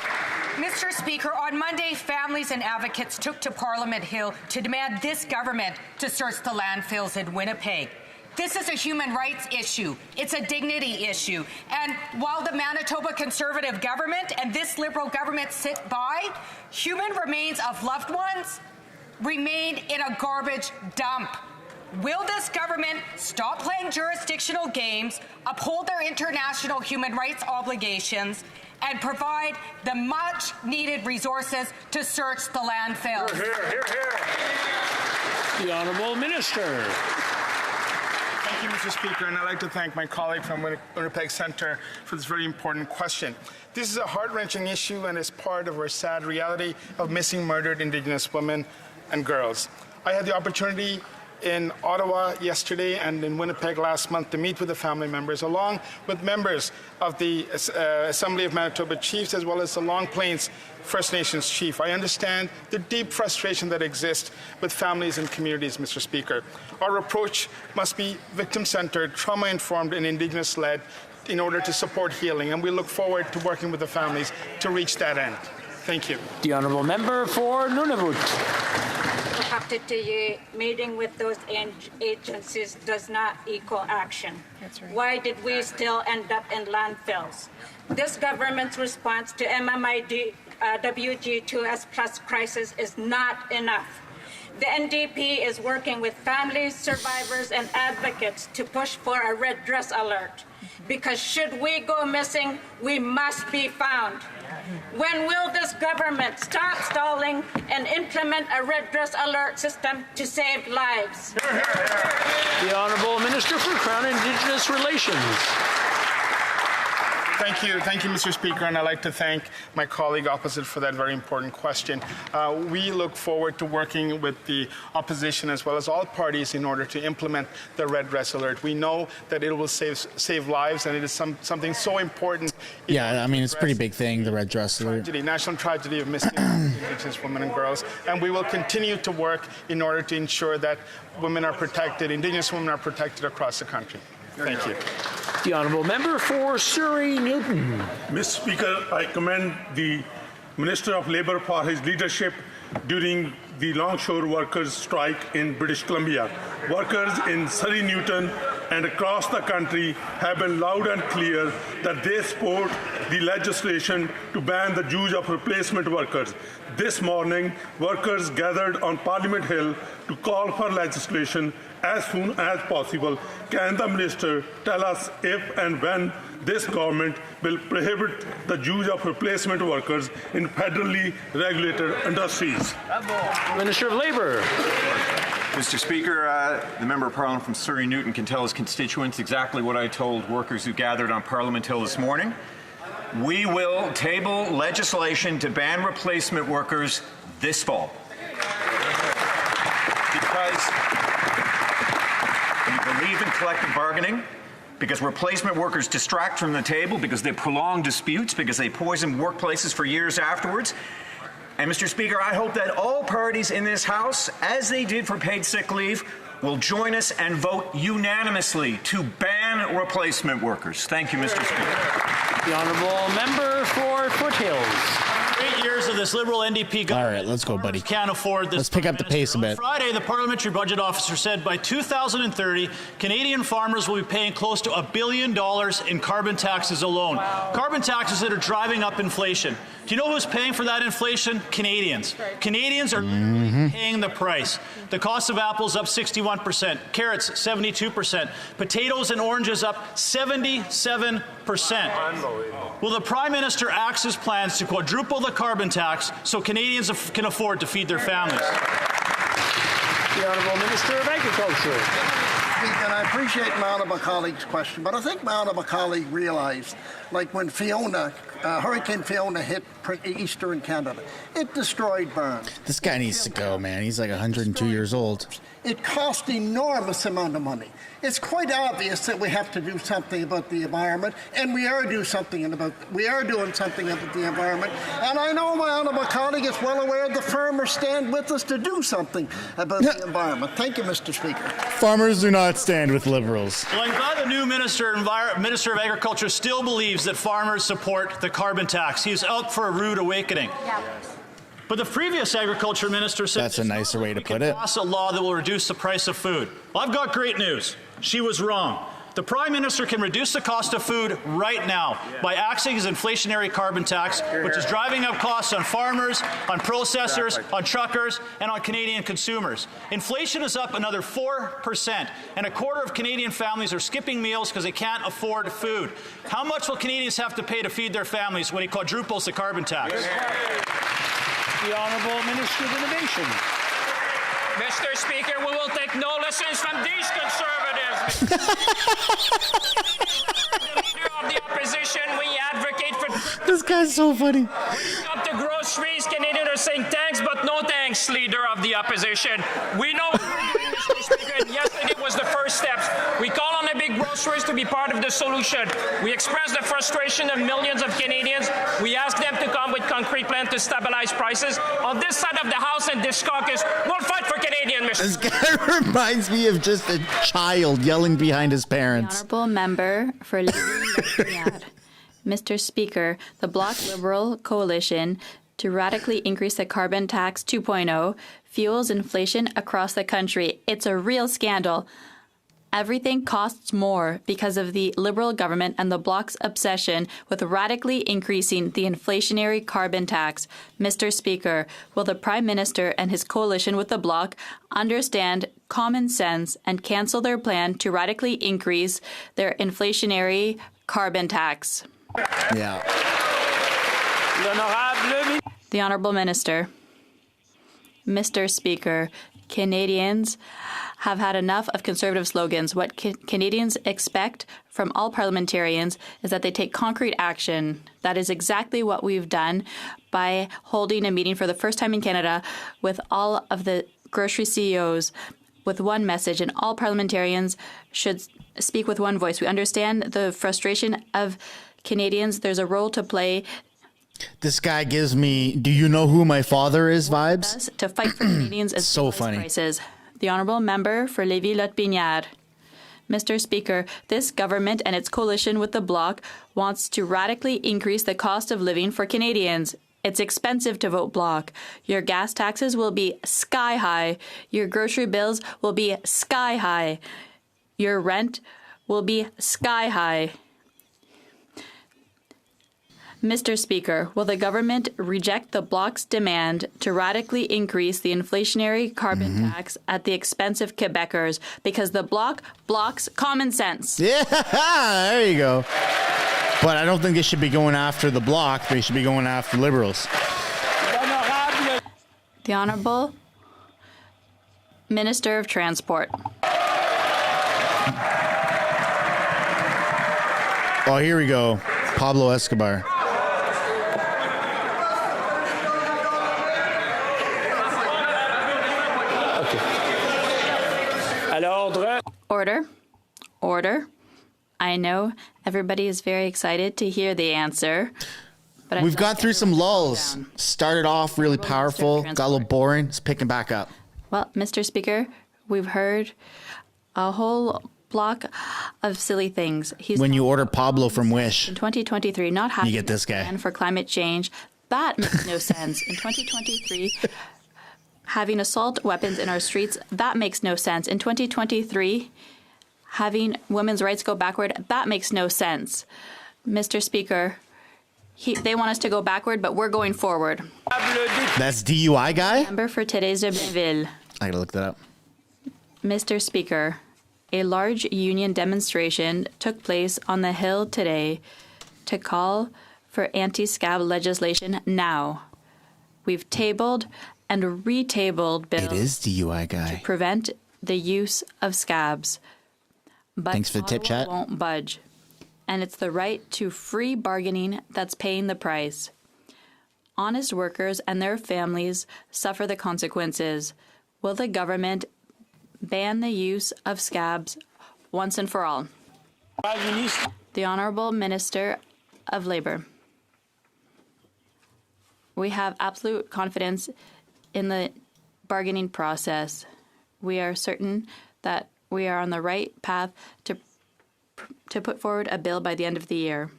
Mr. Speaker, on Monday, families and advocates took to Parliament Hill to demand this government to search the landfills in Winnipeg. This is a human rights issue. It's a dignity issue. And while the Manitoba Conservative government and this Liberal government sit by, human remains of loved ones remain in a garbage dump. Will this government stop playing jurisdictional games, uphold their international human rights obligations, and provide the much-needed resources to search the landfill? Hear, hear, hear. The Honourable Minister. Thank you, Mr. Speaker, and I'd like to thank my colleague from Winnipeg Centre for this very important question. This is a heart-wrenching issue and is part of our sad reality of missing murdered Indigenous women and girls. I had the opportunity in Ottawa yesterday and in Winnipeg last month to meet with the family members, along with members of the Assembly of Manitoba Chiefs, as well as the Long Plains First Nations Chief. I understand the deep frustration that exists with families and communities, Mr. Speaker. Our approach must be victim-centered, trauma-informed, and Indigenous-led in order to support healing, and we look forward to working with the families to reach that end. Thank you. The honourable member for Nunavut. Meeting with those agencies does not equal action. That's right. Why did we still end up in landfills? This government's response to MMID WG2S plus crisis is not enough. The NDP is working with families, survivors, and advocates to push for a red dress alert. Because should we go missing, we must be found. When will this government stop stalling and implement a red dress alert system to save lives? The Honourable Minister for Crown Indigenous Relations. Thank you, Mr. Speaker, and I'd like to thank my colleague opposite for that very important question. We look forward to working with the opposition as well as all parties in order to implement the red dress alert. We know that it will save lives, and it is something so important. Yeah, I mean, it's a pretty big thing, the red dress alert. National tragedy of missing Indigenous women and girls, and we will continue to work in order to ensure that women are protected, Indigenous women are protected across the country. Thank you. The honourable member for Surrey Newton. Mr. Speaker, I commend the Minister of Labour for his leadership during the longshore workers' strike in British Columbia. Workers in Surrey Newton and across the country have been loud and clear that they support the legislation to ban the use of replacement workers. This morning, workers gathered on Parliament Hill to call for legislation as soon as possible. Can the Minister tell us if and when this government will prohibit the use of replacement workers in federally regulated industries? Minister of Labour. Mr. Speaker, the Member of Parliament from Surrey Newton can tell his constituents exactly what I told workers who gathered on Parliament Hill this morning. We will table legislation to ban replacement workers this fall. Because we believe in collective bargaining, because replacement workers distract from the table, because they prolong disputes, because they poison workplaces for years afterwards. And Mr. Speaker, I hope that all parties in this House, as they did for paid sick leave, will join us and vote unanimously to ban replacement workers. Thank you, Mr. Speaker. The honourable member for Foothills. 8 years of this Liberal NDP government. All right, let's go, buddy. Can't afford this. Let's pick up the pace a bit. On Friday, the parliamentary budget officer said by 2030, Canadian farmers will be paying close to $1 billion in carbon taxes alone. Wow. Carbon taxes that are driving up inflation. Do you know who's paying for that inflation? Canadians. Right. Canadians are paying the price. The cost of apples up 61%, carrots 72%, potatoes and oranges up 77%. Will the Prime Minister axe his plans to quadruple the carbon tax so Canadians can afford to feed their families? The Honourable Minister of Agriculture. And I appreciate my honourable colleague's question, but I think my honourable colleague realised, like when Hurricane Fiona hit eastern Canada, it destroyed Burn. This guy needs to go, man. He's like 102 years old. It costs enormous amount of money. It's quite obvious that we have to do something about the environment, and we are doing something about the environment. And I know my honourable colleague is well aware the farmers stand with us to do something about the environment. Thank you, Mr. Speaker. Farmers do not stand with Liberals. Well, I'm glad the new Minister of Agriculture still believes that farmers support the carbon tax. He's out for a rude awakening. Yeah. But the previous agriculture minister said that's a nicer way to put it. Pass a law that will reduce the price of food. Well, I've got great news. She was wrong. The Prime Minister can reduce the cost of food right now by axing his inflationary carbon tax, which is driving up costs on farmers, on processors, on truckers, and on Canadian consumers. Inflation is up another 4%, and a quarter of Canadian families are skipping meals because they can't afford food. How much will Canadians have to pay to feed their families when he quadruples the carbon tax? The Honourable Minister of Innovation. Mr. Speaker, we will take no lessons from these conservatives. The leader of the opposition, we advocate for... This guy's so funny. Up to groceries, Canadians are saying thanks, but no thanks, leader of the opposition. We know what we're doing, Mr. Speaker, and yesterday was the first steps. We call on the big groceries to be part of the solution. We express the frustration of millions of Canadians. We ask them to come with concrete plans to stabilize prices. On this side of the House and this caucus, we'll fight for Canadian, Mr. This guy reminds me of just a child yelling behind his parents. Honourable member for Mr. Speaker, the Bloc Liberal Coalition to radically increase the carbon tax 2.0 fuels inflation across the country. It's a real scandal. Everything costs more because of the Liberal government and the Bloc's obsession with radically increasing the inflationary carbon tax. Mr. Speaker, will the Prime Minister and his coalition with the Bloc understand common sense and cancel their plan to radically increase their inflationary carbon tax? Yeah. The Honourable Minister. Mr. Speaker, Canadians have had enough of conservative slogans. What Canadians expect from all parliamentarians is that they take concrete action. That is exactly what we've done by holding a meeting for the first time in Canada with all of the grocery CEOs with one message, and all parliamentarians should speak with one voice. We understand the frustration of Canadians. There's a role to play. This guy gives me, do you know who my father is vibes? To fight for Canadians as so funny. Prices. The Honourable Member for Lévis-Lotbinière. Mr. Speaker, this government and its coalition with the Bloc wants to radically increase the cost of living for Canadians. It's expensive to vote Bloc. Your gas taxes will be sky high. Your grocery bills will be sky high. Your rent will be sky high. Mr. Speaker, will the government reject the Bloc's demand to radically increase the inflationary carbon tax at the expense of Quebecers because the Bloc blocks common sense? Yeah, there you go. But I don't think they should be going after the Bloc. They should be going after Liberals. The Honourable Minister of Transport. Oh, here we go. Pablo Escobar. Order. Order. I know everybody is very excited to hear the answer. But we've got through some lulls. Started off really powerful, got a little boring. It's picking back up. Well, Mr. Speaker, we've heard a whole block of silly things. When you order Pablo from Wish in 2023, not having you get this guy. A plan for climate change, that makes no sense. In 2023, having assault weapons in our streets, that makes no sense. In 2023, having women's rights go backward, that makes no sense. Mr. Speaker, they want us to go backward, but we're going forward. That's DUI guy? Member for Thérèse de Blainville. I gotta look that up. Mr. Speaker, a large union demonstration took place on the Hill today to call for anti-scab legislation now. We've tabled and retabled bills. It is DUI guy. To prevent the use of scabs. But thanks for the tip, chat. Won't budge. And it's the right to free bargaining that's paying the price. Honest workers and their families suffer the consequences. Will the government ban the use of scabs once and for all. The Honourable Minister of Labour. We have absolute confidence in the bargaining process. We are certain that we are on the right path to put forward a bill by the end of the year.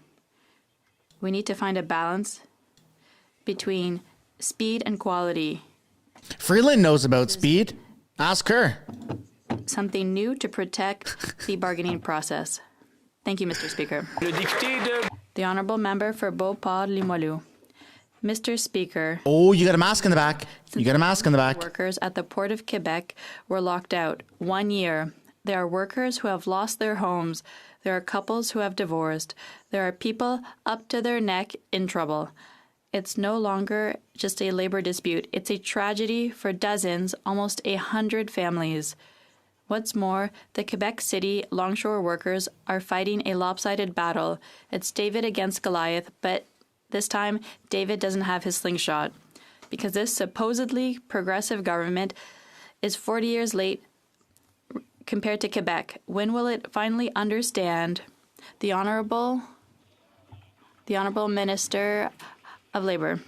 We need to find a balance between speed and quality. Freeland knows about speed. Ask her. Something new to protect the bargaining process. Thank you, Mr. Speaker. The Honourable Member for Beauport-Limoilou. Mr. Speaker. Oh, you got a mask in the back. You got a mask in the back. Workers at the Port of Quebec were locked out 1 year. There are workers who have lost their homes. There are couples who have divorced. There are people up to their neck in trouble. It's no longer just a labor dispute. It's a tragedy for dozens, almost 100 families. What's more, the Quebec City longshore workers are fighting a lopsided battle. It's David against Goliath, but this time, David doesn't have his slingshot. Because this supposedly progressive government is 40 years late compared to Quebec. When will it finally understand? The Honourable Minister of Labour.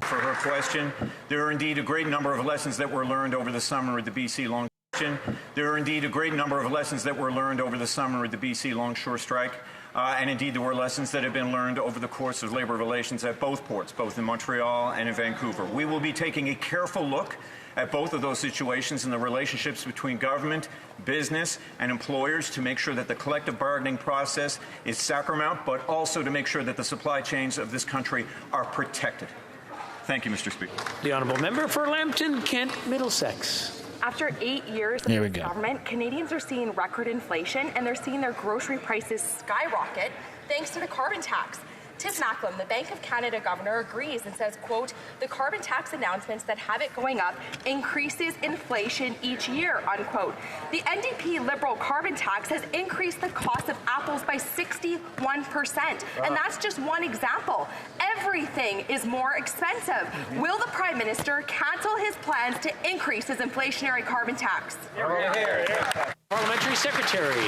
For her question, there are indeed a great number of lessons that were learned over the summer at the BC Longshore. There are indeed a great number of lessons that were learned over the summer at the BC Longshore strike. And indeed, there were lessons that have been learned over the course of labour relations at both ports, both in Montreal and in Vancouver. We will be taking a careful look at both of those situations and the relationships between government, business, and employers to make sure that the collective bargaining process is paramount, but also to make sure that the supply chains of this country are protected. Thank you, Mr. Speaker. The Honourable Member for Lambton, Kent, Middlesex. After 8 years of this government, Canadians are seeing record inflation and they're seeing their grocery prices skyrocket thanks to the carbon tax. Tim Macklem, the Bank of Canada governor, agrees and says, quote, the carbon tax announcements that have it going up increases inflation each year, unquote. The NDP Liberal carbon tax has increased the cost of apples by 61%. And that's just one example. Everything is more expensive. Will the Prime Minister cancel his plans to increase his inflationary carbon tax? Parliamentary Secretary.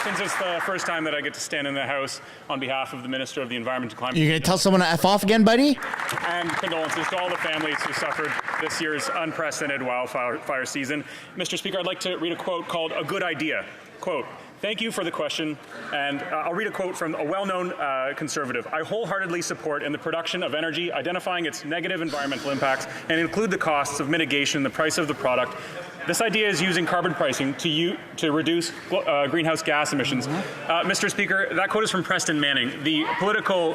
Since it's the first time that I get to stand in the House on behalf of the Minister of the Environment and Climate You're going to tell someone to F off again, buddy? And condolences to all the families who suffered this year's unprecedented wildfire season. Mr. Speaker, I'd like to read a quote called A Good Idea. Quote, thank you for the question, and I'll read a quote from a well-known conservative. I wholeheartedly support in the production of energy, identifying its negative environmental impacts, and include the costs of mitigation in the price of the product. This idea is using carbon pricing to reduce greenhouse gas emissions. Mr. Speaker, that quote is from Preston Manning, the political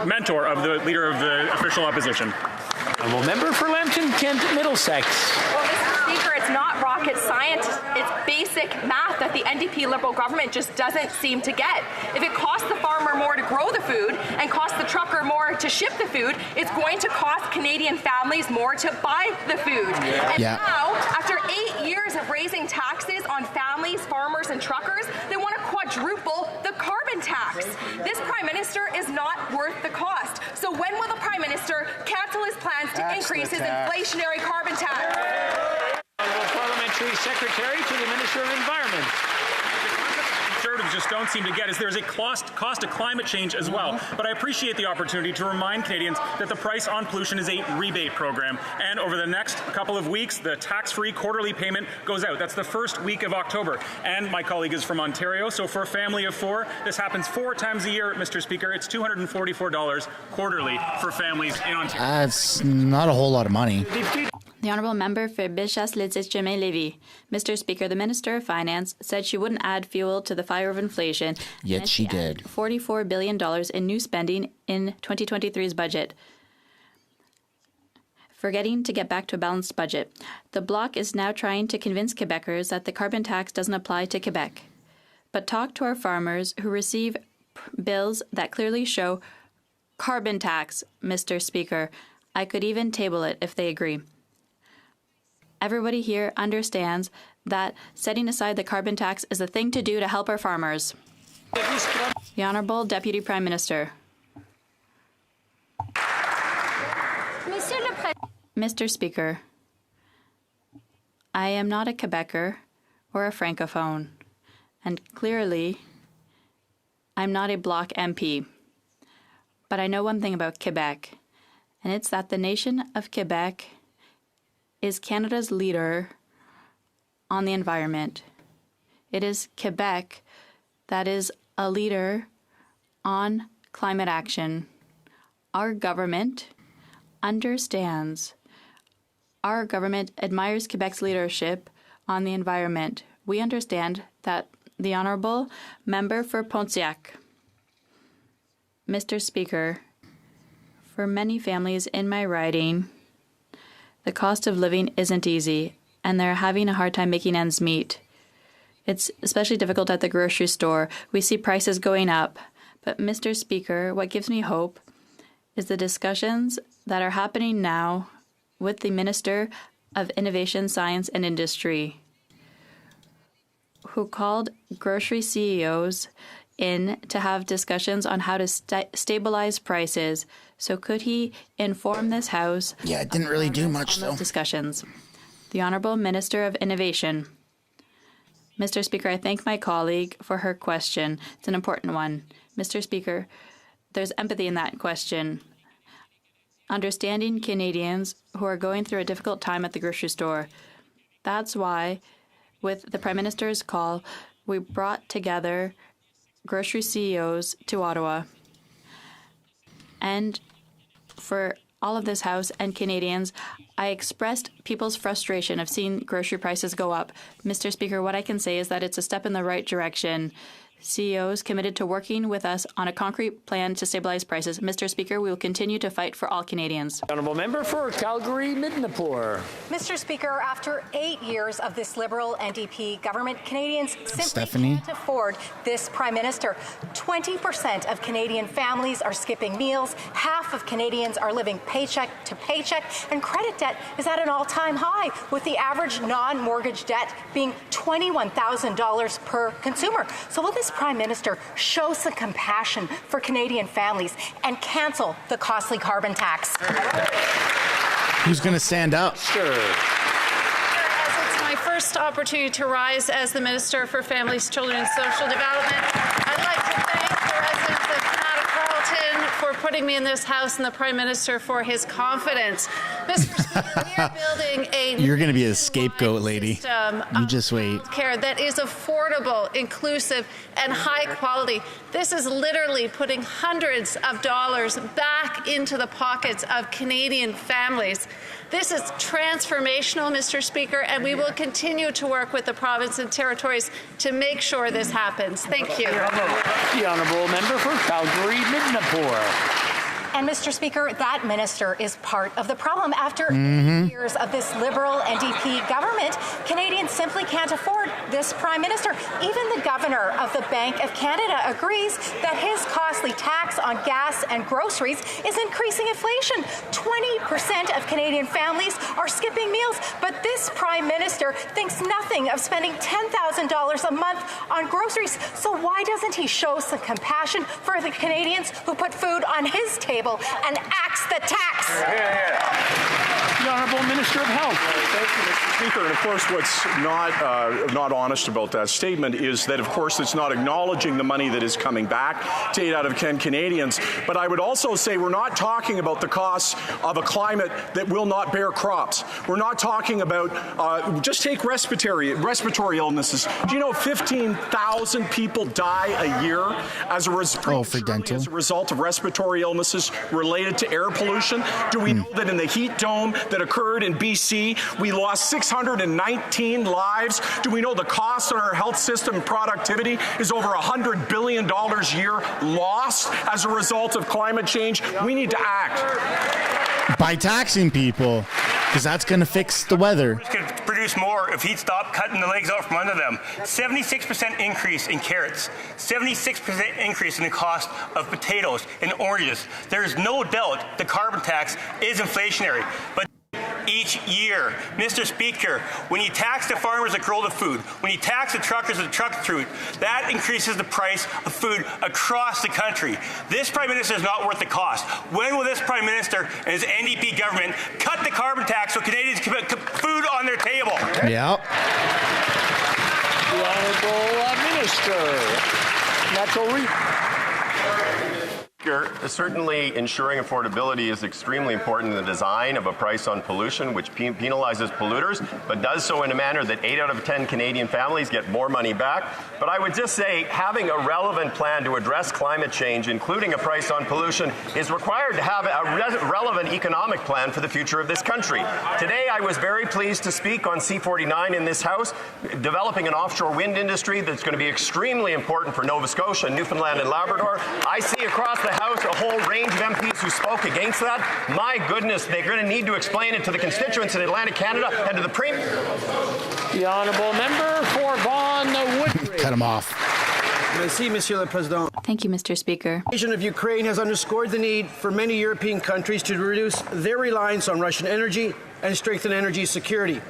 mentor of the leader of the official opposition. Honourable Member for Lambton, Kent, Middlesex. Well, Mr. Speaker, it's not rocket science. It's basic math that the NDP Liberal government just doesn't seem to get. If it costs the farmer more to grow the food and costs the trucker more to ship the food, it's going to cost Canadian families more to buy the food. And now, after 8 years of raising taxes on families, farmers, and truckers, they want to quadruple the carbon tax. This Prime Minister is not worth the cost. So when will the Prime Minister cancel his plans to increase his inflationary carbon tax? Parliamentary Secretary to the Minister of Environment. Conservatives just don't seem to get is there's a cost of climate change as well. But I appreciate the opportunity to remind Canadians that the price on pollution is a rebate program. And over the next couple of weeks, the tax-free quarterly payment goes out. That's the first week of October. And my colleague is from Ontario, so for a family of 4, this happens 4 times a year, Mr. Speaker. It's $244 quarterly for families in Ontario. That's not a whole lot of money. The Honourable Member for Bellechasse-Lévis-Chemin-Lévis. Mr. Speaker, the Minister of Finance said she wouldn't add fuel to the fire of inflation. Yet she did. $44 billion in new spending in 2023's budget, forgetting to get back to a balanced budget. The Bloc is now trying to convince Quebecers that the carbon tax doesn't apply to Quebec. But talk to our farmers who receive bills that clearly show carbon tax, Mr. Speaker. I could even table it if they agree. Everybody here understands that setting aside the carbon tax is the thing to do to help our farmers. The Honourable Deputy Prime Minister. Mr. Speaker, I am not a Quebecer or a Francophone, and clearly I'm not a Bloc MP. But I know one thing about Quebec, and it's that the nation of Quebec is Canada's leader on the environment. It is Quebec that is a leader on climate action. Our government understands. Our government admires Quebec's leadership on the environment. We understand that the Honourable Member for Pontiac, Mr. Speaker, for many families in my riding, the cost of living isn't easy, and they're having a hard time making ends meet. It's especially difficult at the grocery store. We see prices going up. But, Mr. Speaker, what gives me hope is the discussions that are happening now with the Minister of Innovation, Science and Industry, who called grocery CEOs in to have discussions on how to stabilize prices. So could he inform this House? Yeah, it didn't really do much, though. Discussions. The Honourable Minister of Innovation. Mr. Speaker, I thank my colleague for her question. It's an important one. Mr. Speaker, there's empathy in that question. Understanding Canadians who are going through a difficult time at the grocery store. That's why, with the Prime Minister's call, we brought together grocery CEOs to Ottawa. And for all of this House and Canadians, I expressed people's frustration of seeing grocery prices go up. Mr. Speaker, what I can say is that it's a step in the right direction. CEOs committed to working with us on a concrete plan to stabilize prices. Mr. Speaker, we will continue to fight for all Canadians. Honourable Member for Calgary Midnapore. Mr. Speaker, after 8 years of this Liberal NDP government, Canadians simply can't afford this Prime Minister. 20% of Canadian families are skipping meals, half of Canadians are living paycheck to paycheck, and credit debt is at an all-time high, with the average non-mortgage debt being $21,000 per consumer. So will this Prime Minister show some compassion for Canadian families and cancel the costly carbon tax? Who's going to stand up? Sure. As it's my first opportunity to rise as the Minister for Families, Children and Social Development, I'd like to thank the residents of Canada-Carleton for putting me in this House and the Prime Minister for his confidence. Mr. Speaker, we are building a You're going to be a scapegoat, lady. You just wait. Care that is affordable, inclusive, and high quality. This is literally putting hundreds of dollars back into the pockets of Canadian families. This is transformational, Mr. Speaker, and we will continue to work with the province and territories to make sure this happens. Thank you. The Honourable Member for Calgary Midnapore. And, Mr. Speaker, that minister is part of the problem. After 8 years of this Liberal NDP government, Canadians simply can't afford this Prime Minister. Even the Governor of the Bank of Canada agrees that his costly tax on gas and groceries is increasing inflation. 20% of Canadian families are skipping meals, but this Prime Minister thinks nothing of spending $10,000 a month on groceries. So why doesn't he show some compassion for the Canadians who put food on his table and axe the tax? The Honourable Minister of Health. Thank you, Mr. Speaker. And of course, what's not honest about that statement is that, of course, it's not acknowledging the money that is coming back to 8 out of 10 Canadians. But I would also say we're not talking about the costs of a climate that will not bear crops. We're not talking about just take respiratory illnesses. Do you know 15,000 people die a year as a result of respiratory illnesses related to air pollution? Do we know that in the heat dome that occurred in BC, we lost 619 lives? Do we know the cost on our health system and productivity is over $100 billion a year lost as a result of climate change? We need to act. By taxing people, because that's going to fix the weather. Could produce more if he'd stop cutting the legs out from under them. 76% increase in carrots, 76% increase in the cost of potatoes and oranges. There is no doubt the carbon tax is inflationary, but each year, Mr. Speaker, when you tax the farmers that grow the food, when you tax the truckers that truck the food, that increases the price of food across the country. This Prime Minister is not worth the cost. When will this Prime Minister and his NDP government cut the carbon tax so Canadians can put food on their table? Yep. The Honourable Minister. Certainly, ensuring affordability is extremely important in the design of a price on pollution, which penalizes polluters, but does so in a manner that 8 out of 10 Canadian families get more money back. But I would just say having a relevant plan to address climate change, including a price on pollution, is required to have a relevant economic plan for the future of this country. Today, I was very pleased to speak on C49 in this House, developing an offshore wind industry that's going to be extremely important for Nova Scotia, Newfoundland, and Labrador. I see across the House a whole range of MPs who spoke against that. My goodness, they're going to need to explain it to the constituents in Atlantic Canada and to the Premier. The Honourable Member for Vaughan Woodbridge. Cut him off. Merci, Monsieur le Président. Thank you, Mr. Speaker. The invasion of Ukraine has underscored the need for many European countries to reduce their reliance on Russian energy and strengthen energy security.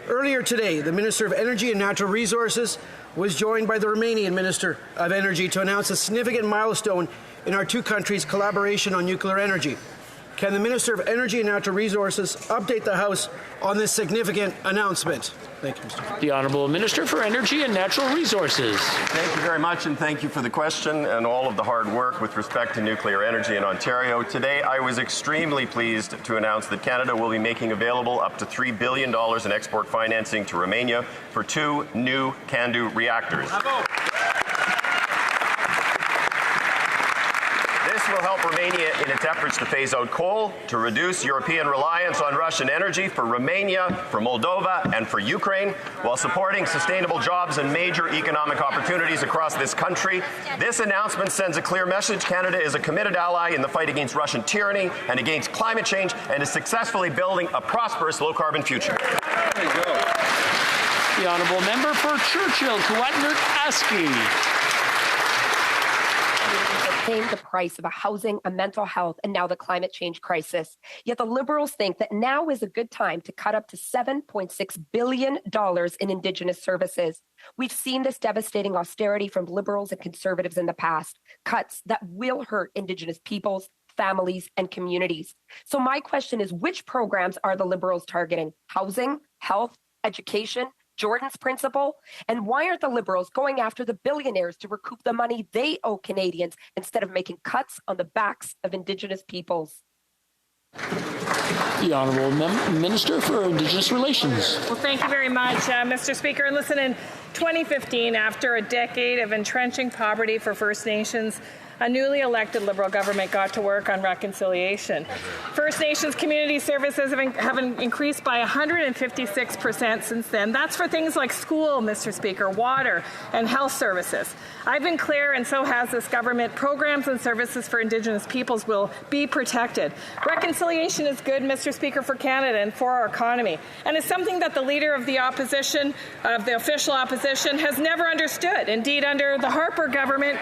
Earlier today, the Minister of Energy and Natural Resources was joined by the Romanian Minister of Energy to announce a significant milestone in our two countries' collaboration on nuclear energy. Can the Minister of Energy and Natural Resources update the House on this significant announcement? Thank you, Mr. Speaker. The Honourable Minister for Energy and Natural Resources. Thank you very much, and thank you for the question and all of the hard work with respect to nuclear energy in Ontario. Today, I was extremely pleased to announce that Canada will be making available up to $3 billion in export financing to Romania for 2 new CANDU reactors. Bravo. This will help Romania in its efforts to phase out coal, to reduce European reliance on Russian energy for Romania, for Moldova, and for Ukraine, while supporting sustainable jobs and major economic opportunities across this country. This announcement sends a clear message. Canada is a committed ally in the fight against Russian tyranny and against climate change, and is successfully building a prosperous low-carbon future. There you go. The Honourable Member for Churchill, Coetnert-Askey. Paying the price of a housing, a mental health, and now the climate change crisis. Yet the Liberals think that now is a good time to cut up to $7.6 billion in Indigenous services. We've seen this devastating austerity from Liberals and Conservatives in the past, cuts that will hurt Indigenous peoples, families, and communities. So my question is, which programs are the Liberals targeting? Housing, health, education, Jordan's principle? And why aren't the Liberals going after the billionaires to recoup the money they owe Canadians instead of making cuts on the backs of Indigenous peoples? The Honourable Minister for Indigenous Relations. Well, thank you very much, Mr. Speaker. And listen, in 2015, after a decade of entrenching poverty for First Nations, a newly elected Liberal government got to work on reconciliation. First Nations community services have increased by 156% since then. That's for things like school, Mr. Speaker, water, and health services. I've been clear, and so has this government, programs and services for Indigenous peoples will be protected. Reconciliation is good, Mr. Speaker, for Canada and for our economy, and it's something that the leader of the opposition, of the official opposition, has never understood. Indeed, under the Harper government,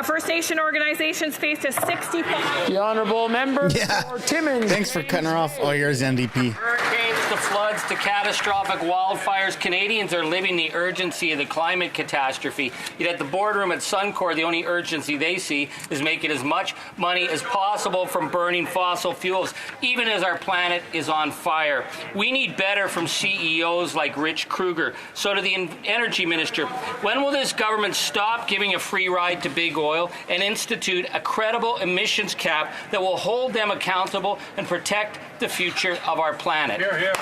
First Nation organizations faced a 65%. The Honourable Member for Timmins. Thanks for cutting her off. Oh, here's NDP. Hurricanes to floods to catastrophic wildfires, Canadians are living the urgency of the climate catastrophe. Yet at the boardroom at Suncor, the only urgency they see is making as much money as possible from burning fossil fuels, even as our planet is on fire. We need better from CEOs like Rich Kruger. So to the Energy Minister, when will this government stop giving a free ride to big oil and institute a credible emissions cap that will hold them accountable and protect the future of our planet? Here, here.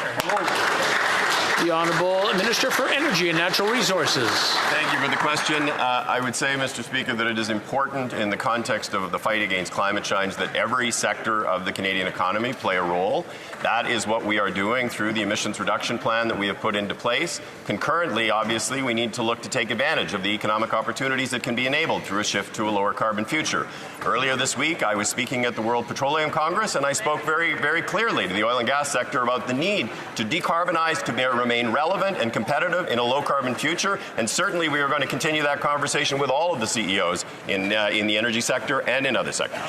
The Honourable Minister for Energy and Natural Resources. Thank you for the question. I would say, Mr. Speaker, that it is important in the context of the fight against climate change that every sector of the Canadian economy play a role. That is what we are doing through the emissions reduction plan that we have put into place. Concurrently, obviously, we need to look to take advantage of the economic opportunities that can be enabled through a shift to a lower carbon future. Earlier this week, I was speaking at the World Petroleum Congress, and I spoke very, very clearly to the oil and gas sector about the need to decarbonize, to remain relevant and competitive in a low-carbon future. And certainly we are going to continue that conversation with all of the CEOs in the energy sector and in other sectors.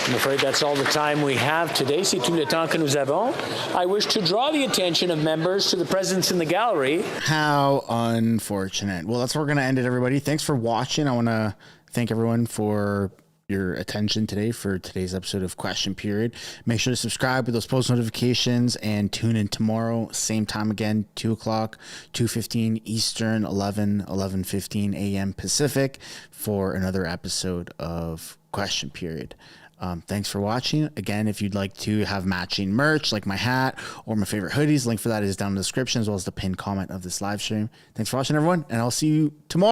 I'm afraid that's all the time we have today. C'est tout le temps que nous avons. I wish to draw the attention of members to the presence in the gallery. How unfortunate. Well, that's where we're going to end it, everybody. Thanks for watching. I want to thank everyone for your attention today for today's episode of Question Period. Make sure to subscribe with those post notifications and tune in tomorrow, same time again, 2 o'clock, 2:15 Eastern, 11:15 a.m. Pacific for another episode of Question Period. Thanks for watching. Again, if you'd like to have matching merch like my hat or my favorite hoodies, link for that is down in the description as well as the pinned comment of this live stream. Thanks for watching, everyone, and I'll see you tomorrow.